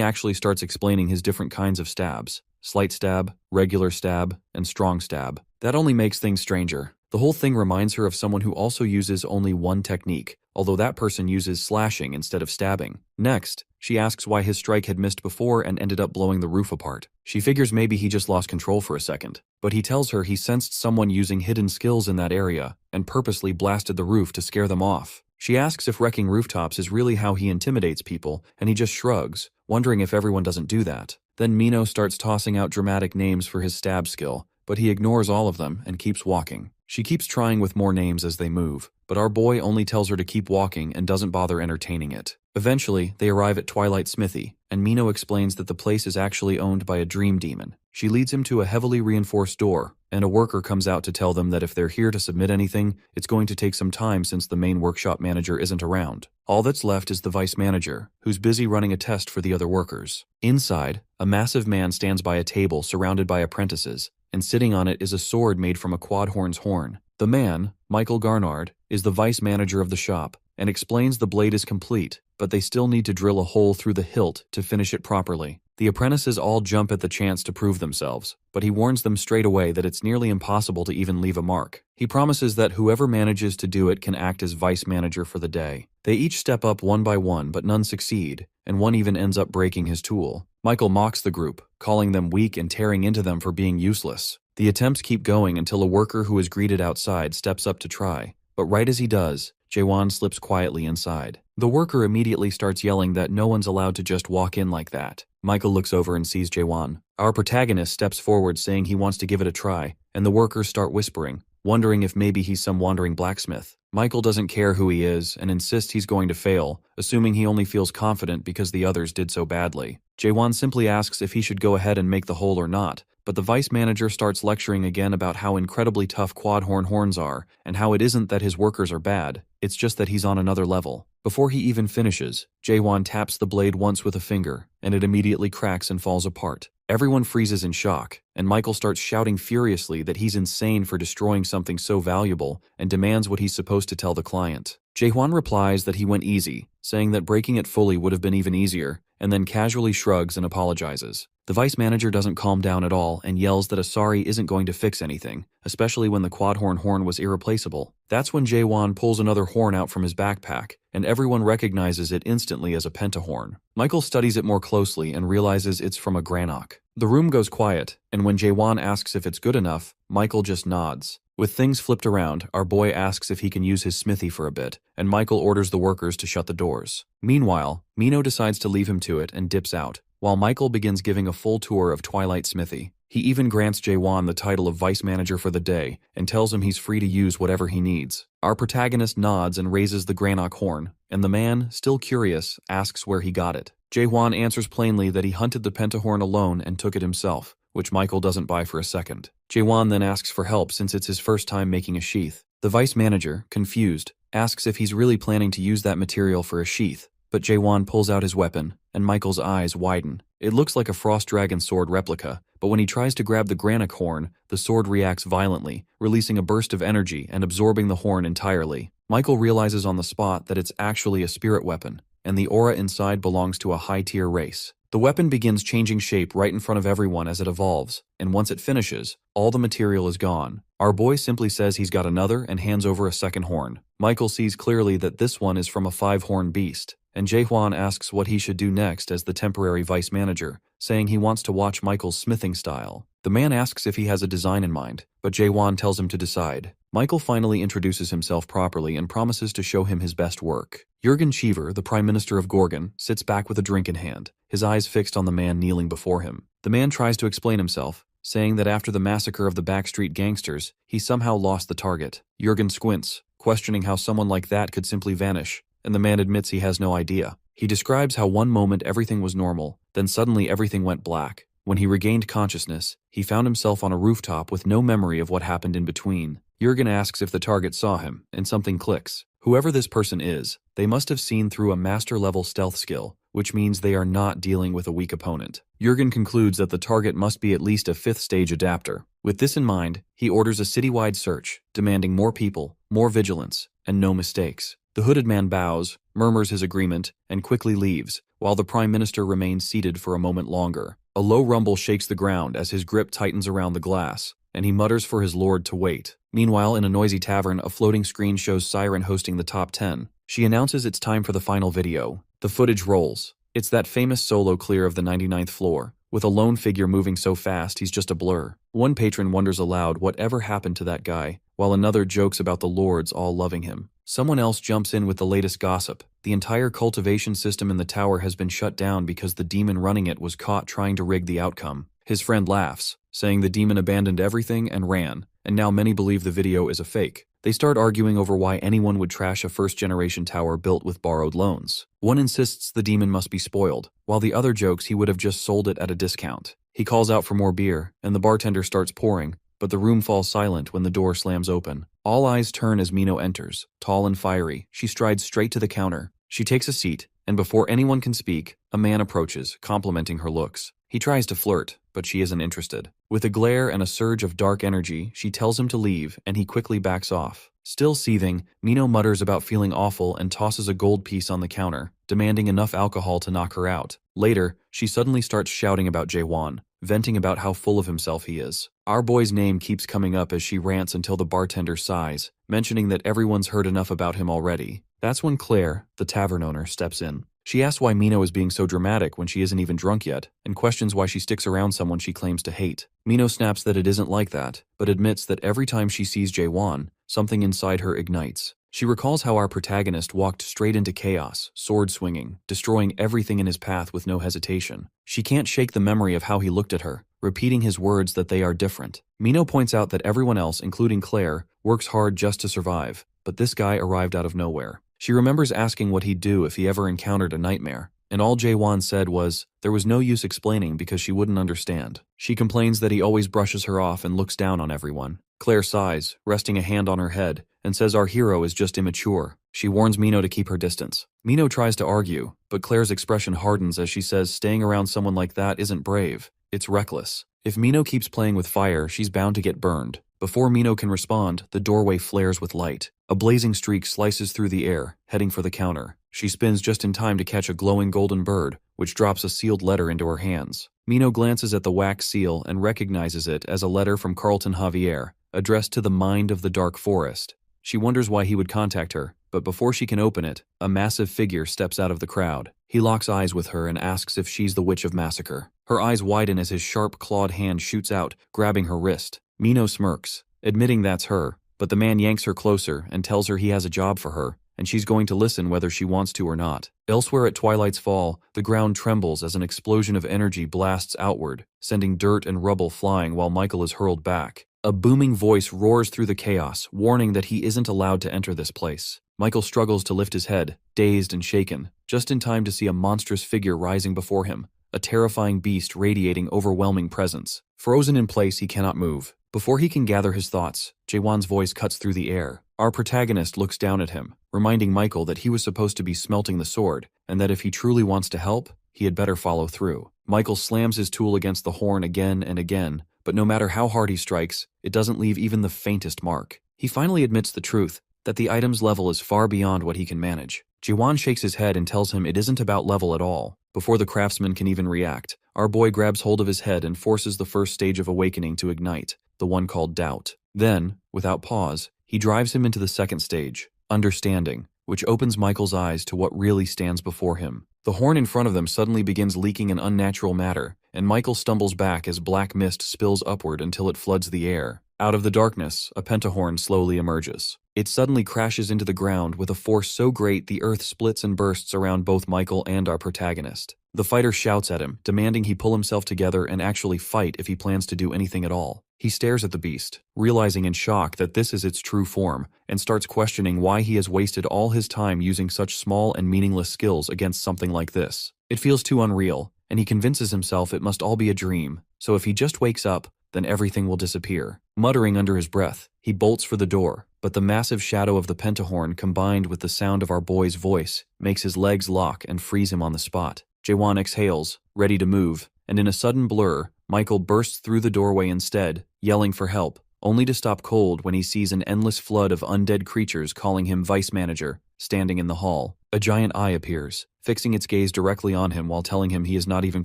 actually starts explaining his different kinds of stabs: slight stab, regular stab, and strong stab. That only makes things stranger. The whole thing reminds her of someone who also uses only one technique, although that person uses slashing instead of stabbing. Next, she asks why his strike had missed before and ended up blowing the roof apart. She figures maybe he just lost control for a second, but he tells her he sensed someone using hidden skills in that area and purposely blasted the roof to scare them off. She asks if wrecking rooftops is really how he intimidates people, and he just shrugs, wondering if everyone doesn't do that. Then Mino starts tossing out dramatic names for his stab skill, but he ignores all of them and keeps walking. She keeps trying with more names as they move, but our boy only tells her to keep walking and doesn't bother entertaining it. Eventually, they arrive at Twilight Smithy, and Mino explains that the place is actually owned by a dream demon. She leads him to a heavily reinforced door, and a worker comes out to tell them that if they're here to submit anything, it's going to take some time since the main workshop manager isn't around. All that's left is the vice manager, who's busy running a test for the other workers. Inside, a massive man stands by a table surrounded by apprentices, and sitting on it is a sword made from a quadhorn's horn. The man, Michael Garnard, is the vice manager of the shop, and explains the blade is complete, but they still need to drill a hole through the hilt to finish it properly. The apprentices all jump at the chance to prove themselves, but he warns them straight away that it's nearly impossible to even leave a mark. He promises that whoever manages to do it can act as vice manager for the day. They each step up one by one, but none succeed, and one even ends up breaking his tool. Michael mocks the group, calling them weak and tearing into them for being useless. The attempts keep going until a worker who is greeted outside steps up to try, but right as he does, Jaewon slips quietly inside. The worker immediately starts yelling that no one's allowed to just walk in like that. Michael looks over and sees Jaewon. Our protagonist steps forward saying he wants to give it a try, and the workers start whispering, wondering if maybe he's some wandering blacksmith. Michael doesn't care who he is and insists he's going to fail, assuming he only feels confident because the others did so badly. Jaewon simply asks if he should go ahead and make the hole or not, but the vice manager starts lecturing again about how incredibly tough quadhorn horns are, and how it isn't that his workers are bad, it's just that he's on another level. Before he even finishes, Jaewon taps the blade once with a finger, and it immediately cracks and falls apart. Everyone freezes in shock, and Michael starts shouting furiously that he's insane for destroying something so valuable and demands what he's supposed to tell the client. Jaewon replies that he went easy, saying that breaking it fully would have been even easier, and then casually shrugs and apologizes. The vice manager doesn't calm down at all and yells that a sorry isn't going to fix anything, especially when the quadhorn horn was irreplaceable. That's when Jaewon pulls another horn out from his backpack, and everyone recognizes it instantly as a pentahorn. Michael studies it more closely and realizes it's from a granok. The room goes quiet, and when Jaewon asks if it's good enough, Michael just nods. With things flipped around, our boy asks if he can use his smithy for a bit, and Michael orders the workers to shut the doors. Meanwhile, Mino decides to leave him to it and dips out, while Michael begins giving a full tour of Twilight Smithy. He even grants Jaewon the title of vice manager for the day and tells him he's free to use whatever he needs. Our protagonist nods and raises the granok horn, and the man, still curious, asks where he got it. Jaewon answers plainly that he hunted the pentahorn alone and took it himself, which Michael doesn't buy for a second. Jaewon then asks for help since it's his first time making a sheath. The vice manager, confused, asks if he's really planning to use that material for a sheath, but Jaewon pulls out his weapon, and Michael's eyes widen. It looks like a frost dragon sword replica, but when he tries to grab the granok horn, the sword reacts violently, releasing a burst of energy and absorbing the horn entirely. Michael realizes on the spot that it's actually a spirit weapon, and the aura inside belongs to a high-tier race. The weapon begins changing shape right in front of everyone as it evolves, and once it finishes, all the material is gone. Our boy simply says he's got another and hands over a second horn. Michael sees clearly that this one is from a 5-horn beast, and Jaewon asks what he should do next as the temporary vice manager, saying he wants to watch Michael's smithing style. The man asks if he has a design in mind, but Jaewon tells him to decide. Michael finally introduces himself properly and promises to show him his best work. Jurgen Cheever, the Prime Minister of Gorgon, sits back with a drink in hand, his eyes fixed on the man kneeling before him. The man tries to explain himself, saying that after the massacre of the backstreet gangsters, he somehow lost the target. Jurgen squints, questioning how someone like that could simply vanish, and the man admits he has no idea. He describes how one moment everything was normal, then suddenly everything went black. When he regained consciousness, he found himself on a rooftop with no memory of what happened in between. Jurgen asks if the target saw him, and something clicks. Whoever this person is, they must have seen through a master-level stealth skill, which means they are not dealing with a weak opponent. Jurgen concludes that the target must be at least a 5th-stage adapter. With this in mind, he orders a citywide search, demanding more people, more vigilance, and no mistakes. The hooded man bows, murmurs his agreement, and quickly leaves, while the Prime Minister remains seated for a moment longer. A low rumble shakes the ground as his grip tightens around the glass, and he mutters for his lord to wait. Meanwhile, in a noisy tavern, a floating screen shows Siren hosting the top 10. She announces it's time for the final video. The footage rolls. It's that famous solo clear of the 99th floor, with a lone figure moving so fast he's just a blur. One patron wonders aloud whatever happened to that guy, while another jokes about the lords all loving him. Someone else jumps in with the latest gossip. The entire cultivation system in the tower has been shut down because the demon running it was caught trying to rig the outcome. His friend laughs, saying the demon abandoned everything and ran, and now many believe the video is a fake. They start arguing over why anyone would trash a first-generation tower built with borrowed loans. One insists the demon must be spoiled, while the other jokes he would have just sold it at a discount. He calls out for more beer, and the bartender starts pouring, but the room falls silent when the door slams open. All eyes turn as Mino enters. Tall and fiery, she strides straight to the counter. She takes a seat, and before anyone can speak, a man approaches, complimenting her looks. He tries to flirt, but she isn't interested. With a glare and a surge of dark energy, she tells him to leave, and he quickly backs off. Still seething, Mino mutters about feeling awful and tosses a gold piece on the counter, demanding enough alcohol to knock her out. Later, she suddenly starts shouting about Jaewon, venting about how full of himself he is. Our boy's name keeps coming up as she rants until the bartender sighs, mentioning that everyone's heard enough about him already. That's when Claire, the tavern owner, steps in. She asks why Mino is being so dramatic when she isn't even drunk yet, and questions why she sticks around someone she claims to hate. Mino snaps that it isn't like that, but admits that every time she sees Jaewon, something inside her ignites. She recalls how our protagonist walked straight into chaos, sword swinging, destroying everything in his path with no hesitation. She can't shake the memory of how he looked at her, repeating his words that they are different. Mino points out that everyone else, including Claire, works hard just to survive, but this guy arrived out of nowhere. She remembers asking what he'd do if he ever encountered a nightmare, and all Jaewon said was, there was no use explaining because she wouldn't understand. She complains that he always brushes her off and looks down on everyone. Claire sighs, resting a hand on her head, and says our hero is just immature. She warns Mino to keep her distance. Mino tries to argue, but Claire's expression hardens as she says staying around someone like that isn't brave, it's reckless. If Mino keeps playing with fire, she's bound to get burned. Before Mino can respond, the doorway flares with light. A blazing streak slices through the air, heading for the counter. She spins just in time to catch a glowing golden bird, which drops a sealed letter into her hands. Mino glances at the wax seal and recognizes it as a letter from Carlton Javier, addressed to the Mind of the Dark Forest. She wonders why he would contact her, but before she can open it, a massive figure steps out of the crowd. He locks eyes with her and asks if she's the Witch of Massacre. Her eyes widen as his sharp, clawed hand shoots out, grabbing her wrist. Mino smirks, admitting that's her, but the man yanks her closer and tells her he has a job for her, and she's going to listen whether she wants to or not. Elsewhere at Twilight's Fall, the ground trembles as an explosion of energy blasts outward, sending dirt and rubble flying while Michael is hurled back. A booming voice roars through the chaos, warning that he isn't allowed to enter this place. Michael struggles to lift his head, dazed and shaken, just in time to see a monstrous figure rising before him, a terrifying beast radiating overwhelming presence. Frozen in place, he cannot move. Before he can gather his thoughts, Jaewon's voice cuts through the air. Our protagonist looks down at him, reminding Michael that he was supposed to be smelting the sword, and that if he truly wants to help, he had better follow through. Michael slams his tool against the horn again and again, but no matter how hard he strikes, it doesn't leave even the faintest mark. He finally admits the truth, that the item's level is far beyond what he can manage. Jaewon shakes his head and tells him it isn't about level at all. Before the craftsman can even react, our boy grabs hold of his head and forces the first stage of awakening to ignite, the one called doubt. Then, without pause, he drives him into the second stage, understanding, which opens Michael's eyes to what really stands before him. The horn in front of them suddenly begins leaking an unnatural matter, and Michael stumbles back as black mist spills upward until it floods the air. Out of the darkness, a pentahorn slowly emerges. It suddenly crashes into the ground with a force so great the earth splits and bursts around both Michael and our protagonist. The fighter shouts at him, demanding he pull himself together and actually fight if he plans to do anything at all. He stares at the beast, realizing in shock that this is its true form, and starts questioning why he has wasted all his time using such small and meaningless skills against something like this. It feels too unreal, and he convinces himself it must all be a dream, so if he just wakes up, then everything will disappear. Muttering under his breath, he bolts for the door, but the massive shadow of the pentahorn combined with the sound of our boy's voice makes his legs lock and freeze him on the spot. Jaewon exhales, ready to move, and in a sudden blur, Michael bursts through the doorway instead, yelling for help, only to stop cold when he sees an endless flood of undead creatures calling him vice manager, standing in the hall. A giant eye appears, fixing its gaze directly on him while telling him he is not even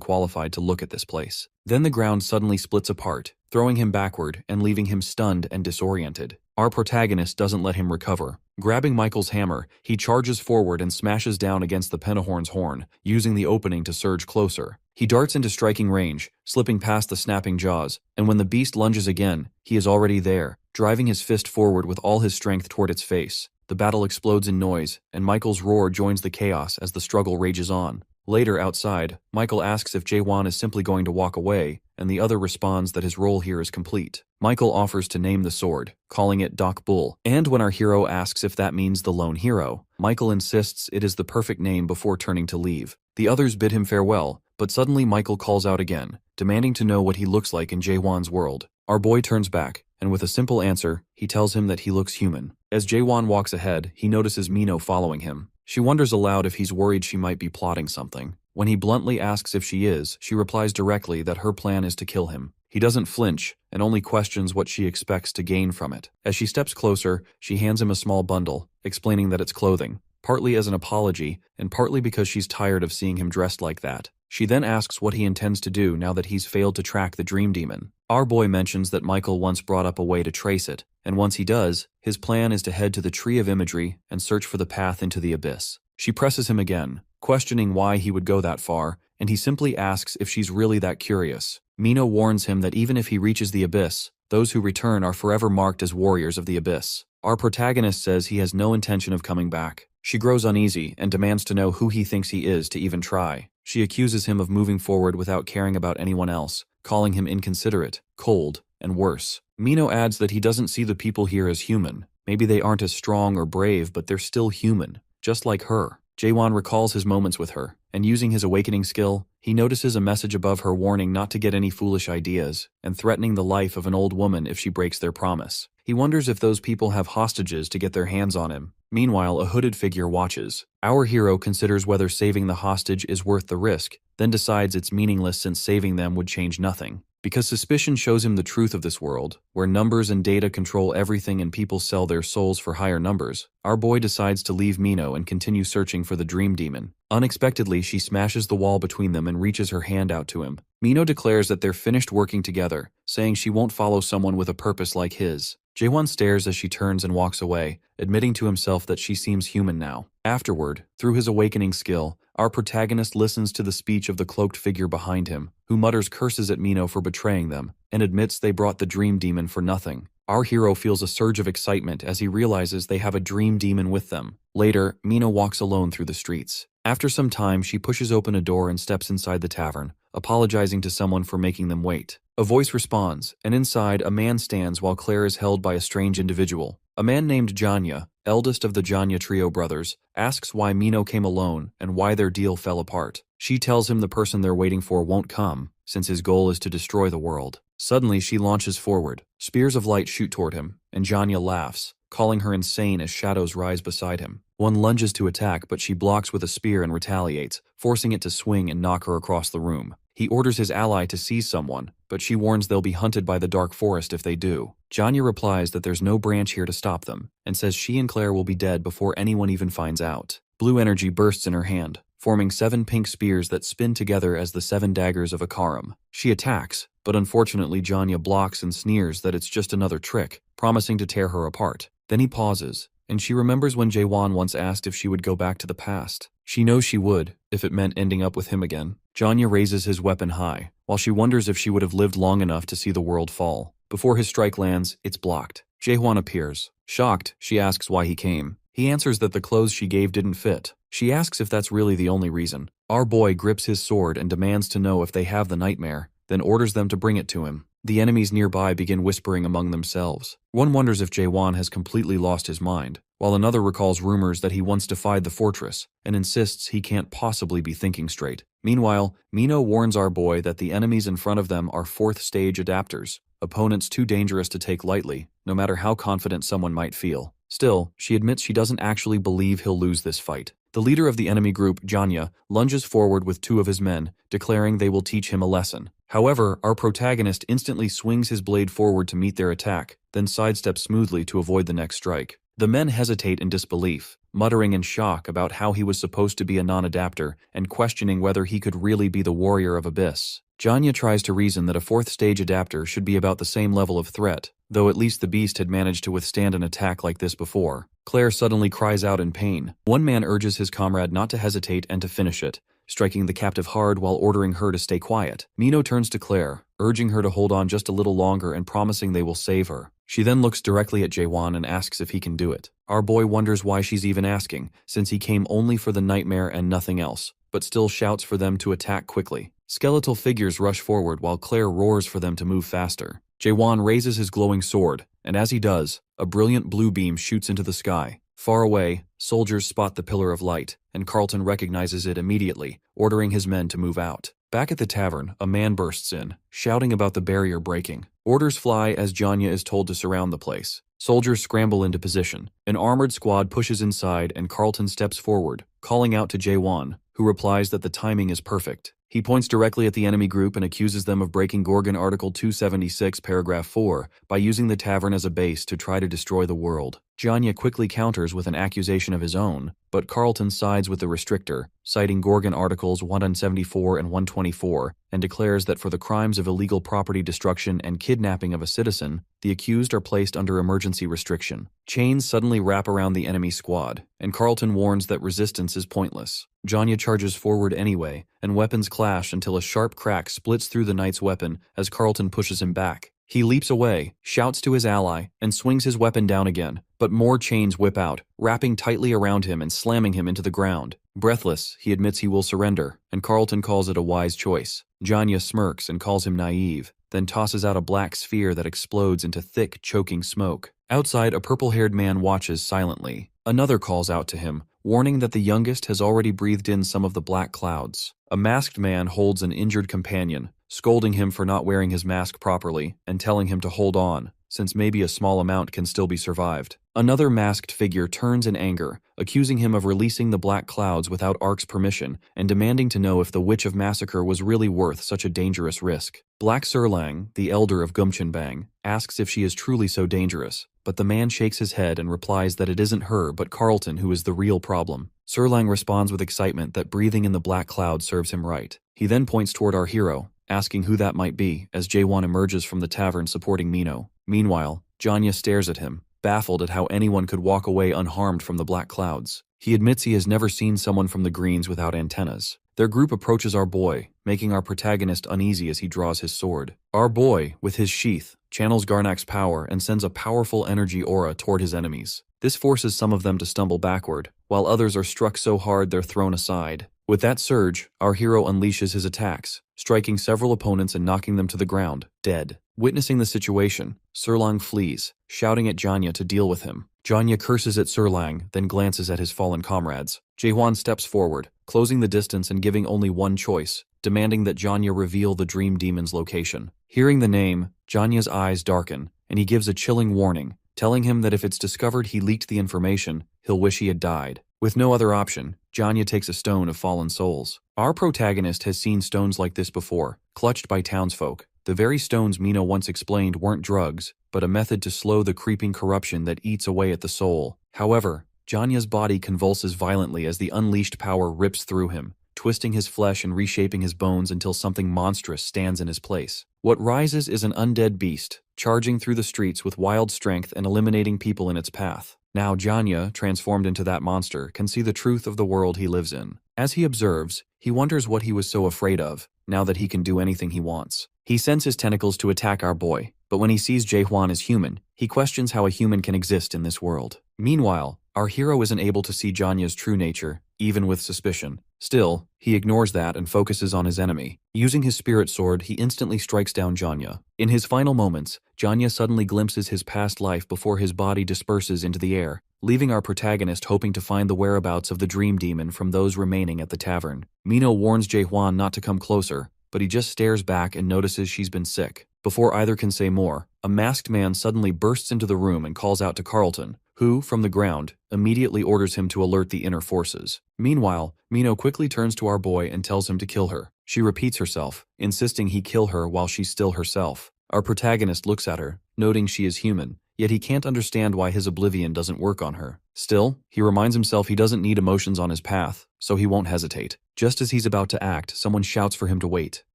qualified to look at this place. Then the ground suddenly splits apart, throwing him backward and leaving him stunned and disoriented. Our protagonist doesn't let him recover. Grabbing Michael's hammer, he charges forward and smashes down against the pentahorn's horn, using the opening to surge closer. He darts into striking range, slipping past the snapping jaws, and when the beast lunges again, he is already there, driving his fist forward with all his strength toward its face. The battle explodes in noise, and Michael's roar joins the chaos as the struggle rages on. Later, outside, Michael asks if Jaewon is simply going to walk away, and the other responds that his role here is complete. Michael offers to name the sword, calling it Doc Bull, and when our hero asks if that means the lone hero, Michael insists it is the perfect name before turning to leave. The others bid him farewell, but suddenly Michael calls out again, demanding to know what he looks like in Jaewon's world. Our boy turns back, and with a simple answer, he tells him that he looks human. As Jaewon walks ahead, he notices Mino following him. She wonders aloud if he's worried she might be plotting something. When he bluntly asks if she is, she replies directly that her plan is to kill him. He doesn't flinch, and only questions what she expects to gain from it. As she steps closer, she hands him a small bundle, explaining that it's clothing, partly as an apology, and partly because she's tired of seeing him dressed like that. She then asks what he intends to do now that he's failed to track the dream demon. Our boy mentions that Michael once brought up a way to trace it, and once he does, his plan is to head to the Tree of Imagery and search for the path into the abyss. She presses him again, questioning why he would go that far, and he simply asks if she's really that curious. Mino warns him that even if he reaches the abyss, those who return are forever marked as warriors of the abyss. Our protagonist says he has no intention of coming back. She grows uneasy and demands to know who he thinks he is to even try. She accuses him of moving forward without caring about anyone else, calling him inconsiderate, cold, and worse. Mino adds that he doesn't see the people here as human. Maybe they aren't as strong or brave, but they're still human, just like her. Jaewon recalls his moments with her, and using his awakening skill, he notices a message above her warning not to get any foolish ideas, and threatening the life of an old woman if she breaks their promise. He wonders if those people have hostages to get their hands on him. Meanwhile, a hooded figure watches. Our hero considers whether saving the hostage is worth the risk, then decides it's meaningless since saving them would change nothing. Because suspicion shows him the truth of this world, where numbers and data control everything and people sell their souls for higher numbers, our boy decides to leave Mino and continue searching for the dream demon. Unexpectedly, she smashes the wall between them and reaches her hand out to him. Mino declares that they're finished working together, saying she won't follow someone with a purpose like his. Jaewon stares as she turns and walks away, admitting to himself that she seems human now. Afterward, through his awakening skill, our protagonist listens to the speech of the cloaked figure behind him, who mutters curses at Mino for betraying them, and admits they brought the dream demon for nothing. Our hero feels a surge of excitement as he realizes they have a dream demon with them. Later, Mino walks alone through the streets. After some time, she pushes open a door and steps inside the tavern, apologizing to someone for making them wait. A voice responds, and inside, a man stands while Claire is held by a strange individual. A man named Janya, eldest of the Janya trio brothers, asks why Mino came alone and why their deal fell apart. She tells him the person they're waiting for won't come, since his goal is to destroy the world. Suddenly, she launches forward. Spears of light shoot toward him, and Janya laughs, calling her insane as shadows rise beside him. One lunges to attack, but she blocks with a spear and retaliates, forcing it to swing and knock her across the room. He orders his ally to seize someone, but she warns they'll be hunted by the dark forest if they do. Janya replies that there's no branch here to stop them, and says she and Claire will be dead before anyone even finds out. Blue energy bursts in her hand, forming 7 pink spears that spin together as the 7 daggers of Akaram. She attacks, but unfortunately Janya blocks and sneers that it's just another trick, promising to tear her apart. Then he pauses, and she remembers when Jaewon once asked if she would go back to the past. She knows she would, if it meant ending up with him again. Janya raises his weapon high, while she wonders if she would have lived long enough to see the world fall. Before his strike lands, it's blocked. Jaewon appears. Shocked, she asks why he came. He answers that the clothes she gave didn't fit. She asks if that's really the only reason. Our boy grips his sword and demands to know if they have the nightmare, then orders them to bring it to him. The enemies nearby begin whispering among themselves. One wonders if Jaewon has completely lost his mind, while another recalls rumors that he once defied the fortress and insists he can't possibly be thinking straight. Meanwhile, Mino warns our boy that the enemies in front of them are fourth-stage adapters, opponents too dangerous to take lightly, no matter how confident someone might feel. Still, she admits she doesn't actually believe he'll lose this fight. The leader of the enemy group, Janya, lunges forward with 2 of his men, declaring they will teach him a lesson. However, our protagonist instantly swings his blade forward to meet their attack, then sidesteps smoothly to avoid the next strike. The men hesitate in disbelief, muttering in shock about how he was supposed to be a non-adapter and questioning whether he could really be the warrior of Abyss. Janya tries to reason that a 4th-stage adapter should be about the same level of threat, though at least the beast had managed to withstand an attack like this before. Claire suddenly cries out in pain. One man urges his comrade not to hesitate and to finish it, striking the captive hard while ordering her to stay quiet. Mino turns to Claire, urging her to hold on just a little longer and promising they will save her. She then looks directly at Jaewon and asks if he can do it. Our boy wonders why she's even asking, since he came only for the nightmare and nothing else, but still shouts for them to attack quickly. Skeletal figures rush forward while Claire roars for them to move faster. Jaewon raises his glowing sword, and as he does, a brilliant blue beam shoots into the sky. Far away, soldiers spot the pillar of light, and Carlton recognizes it immediately, ordering his men to move out. Back at the tavern, a man bursts in, shouting about the barrier breaking. Orders fly as Janya is told to surround the place. Soldiers scramble into position. An armored squad pushes inside and Carlton steps forward, calling out to Jaewon, who replies that the timing is perfect. He points directly at the enemy group and accuses them of breaking Gorgon Article 276, Paragraph 4, by using the tavern as a base to try to destroy the world. Janya quickly counters with an accusation of his own, but Carlton sides with the restrictor, citing Gorgon Articles 174 and 124, and declares that for the crimes of illegal property destruction and kidnapping of a citizen, the accused are placed under emergency restriction. Chains suddenly wrap around the enemy squad, and Carlton warns that resistance is pointless. Janya charges forward anyway, and weapons clash until a sharp crack splits through the knight's weapon as Carlton pushes him back. He leaps away, shouts to his ally, and swings his weapon down again, but more chains whip out, wrapping tightly around him and slamming him into the ground. Breathless, he admits he will surrender, and Carlton calls it a wise choice. Janya smirks and calls him naive, then tosses out a black sphere that explodes into thick, choking smoke. Outside, a purple-haired man watches silently. Another calls out to him, warning that the youngest has already breathed in some of the black clouds. A masked man holds an injured companion, scolding him for not wearing his mask properly and telling him to hold on, since maybe a small amount can still be survived. Another masked figure turns in anger, accusing him of releasing the black clouds without Ark's permission and demanding to know if the Witch of Massacre was really worth such a dangerous risk. Black Serlang, the elder of Gumchenbang, asks if she is truly so dangerous, but the man shakes his head and replies that it isn't her but Carlton who is the real problem. Serlang responds with excitement that breathing in the black cloud serves him right. He then points toward our hero, asking who that might be as Jaewon emerges from the tavern supporting Mino. Meanwhile, Janya stares at him, baffled at how anyone could walk away unharmed from the black clouds. He admits he has never seen someone from the Greens without antennas. Their group approaches our boy, making our protagonist uneasy as he draws his sword. Our boy, with his sheath, channels Garnak's power and sends a powerful energy aura toward his enemies. This forces some of them to stumble backward, while others are struck so hard they're thrown aside. With that surge, our hero unleashes his attacks, striking several opponents and knocking them to the ground, dead. Witnessing the situation, Serlang flees, shouting at Janya to deal with him. Janya curses at Serlang, then glances at his fallen comrades. Jaewon steps forward, closing the distance and giving only one choice, demanding that Janya reveal the Dream Demon's location. Hearing the name, Janya's eyes darken, and he gives a chilling warning, telling him that if it's discovered he leaked the information, he'll wish he had died. With no other option, Janya takes a stone of fallen souls. Our protagonist has seen stones like this before, clutched by townsfolk. The very stones Mino once explained weren't drugs, but a method to slow the creeping corruption that eats away at the soul. However, Janya's body convulses violently as the unleashed power rips through him, twisting his flesh and reshaping his bones until something monstrous stands in his place. What rises is an undead beast, charging through the streets with wild strength and eliminating people in its path. Now Janya, transformed into that monster, can see the truth of the world he lives in. As he observes, he wonders what he was so afraid of, now that he can do anything he wants. He sends his tentacles to attack our boy, but when he sees Jaehwan as human, he questions how a human can exist in this world. Meanwhile, our hero isn't able to see Janya's true nature, even with suspicion. Still, he ignores that and focuses on his enemy. Using his spirit sword, he instantly strikes down Janya. In his final moments, Janya suddenly glimpses his past life before his body disperses into the air, leaving our protagonist hoping to find the whereabouts of the dream demon from those remaining at the tavern. Mino warns Jae-hwan not to come closer, but he just stares back and notices she's been sick. Before either can say more, a masked man suddenly bursts into the room and calls out to Carlton, who, from the ground, immediately orders him to alert the inner forces. Meanwhile, Mino quickly turns to our boy and tells him to kill her. She repeats herself, insisting he kill her while she's still herself. Our protagonist looks at her, noting she is human, yet he can't understand why his oblivion doesn't work on her. Still, he reminds himself he doesn't need emotions on his path, so he won't hesitate. Just as he's about to act, someone shouts for him to wait.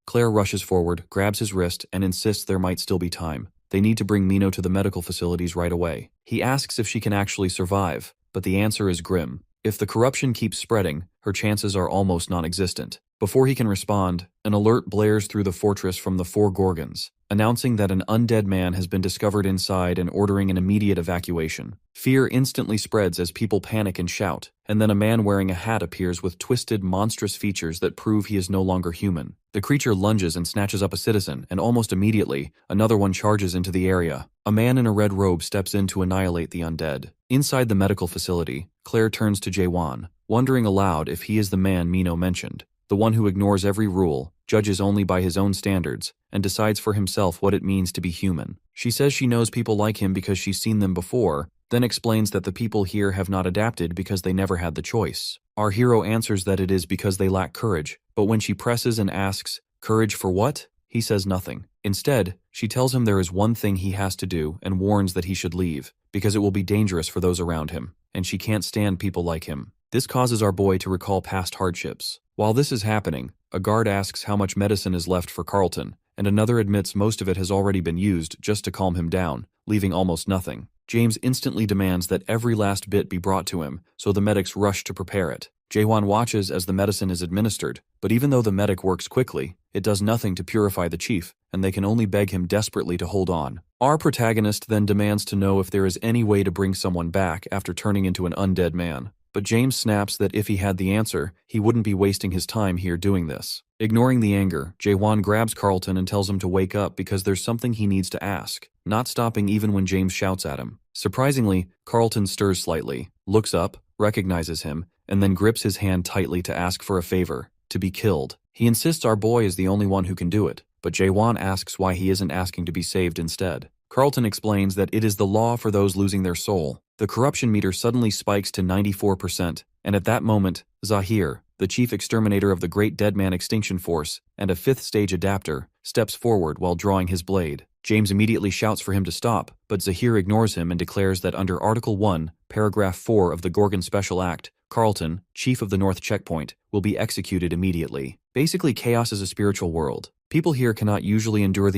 Claire rushes forward, grabs his wrist, and insists there might still be time. They need to bring Mino to the medical facilities right away. He asks if she can actually survive, but the answer is grim. If the corruption keeps spreading, her chances are almost non-existent. Before he can respond, an alert blares through the fortress from the four Gorgons, announcing that an undead man has been discovered inside and ordering an immediate evacuation. Fear instantly spreads as people panic and shout, and then a man wearing a hat appears with twisted, monstrous features that prove he is no longer human. The creature lunges and snatches up a citizen, and almost immediately, another one charges into the area. A man in a red robe steps in to annihilate the undead. Inside the medical facility, Claire turns to Jae-hwan, wondering aloud if he is the man Mino mentioned. The one who ignores every rule, judges only by his own standards, and decides for himself what it means to be human. She says she knows people like him because she's seen them before, then explains that the people here have not adapted because they never had the choice. Our hero answers that it is because they lack courage, but when she presses and asks, "Courage for what?" he says nothing. Instead, she tells him there is one thing he has to do and warns that he should leave, because it will be dangerous for those around him, and she can't stand people like him. This causes our boy to recall past hardships. While this is happening, a guard asks how much medicine is left for Carlton, and another admits most of it has already been used just to calm him down, leaving almost nothing. James instantly demands that every last bit be brought to him, so the medics rush to prepare it. Jae-hwan watches as the medicine is administered, but even though the medic works quickly, it does nothing to purify the chief, and they can only beg him desperately to hold on. Our protagonist then demands to know if there is any way to bring someone back after turning into an undead man. But James snaps that if he had the answer, he wouldn't be wasting his time here doing this. Ignoring the anger, Jae-hwan grabs Carlton and tells him to wake up because there's something he needs to ask, not stopping even when James shouts at him. Surprisingly, Carlton stirs slightly, looks up, recognizes him, and then grips his hand tightly to ask for a favor, to be killed. He insists our boy is the only one who can do it, but Jae-hwan asks why he isn't asking to be saved instead. Carlton explains that it is the law for those losing their soul. The corruption meter suddenly spikes to 94%, and at that moment, Zahir, the chief exterminator of the Great Deadman Extinction Force and a 5th stage adapter, steps forward while drawing his blade. James immediately shouts for him to stop, but Zahir ignores him and declares that under Article 1, Paragraph 4 of the Gorgon Special Act, Carlton, chief of the North Checkpoint, will be executed immediately. Basically, chaos is a spiritual world. People here cannot usually endure the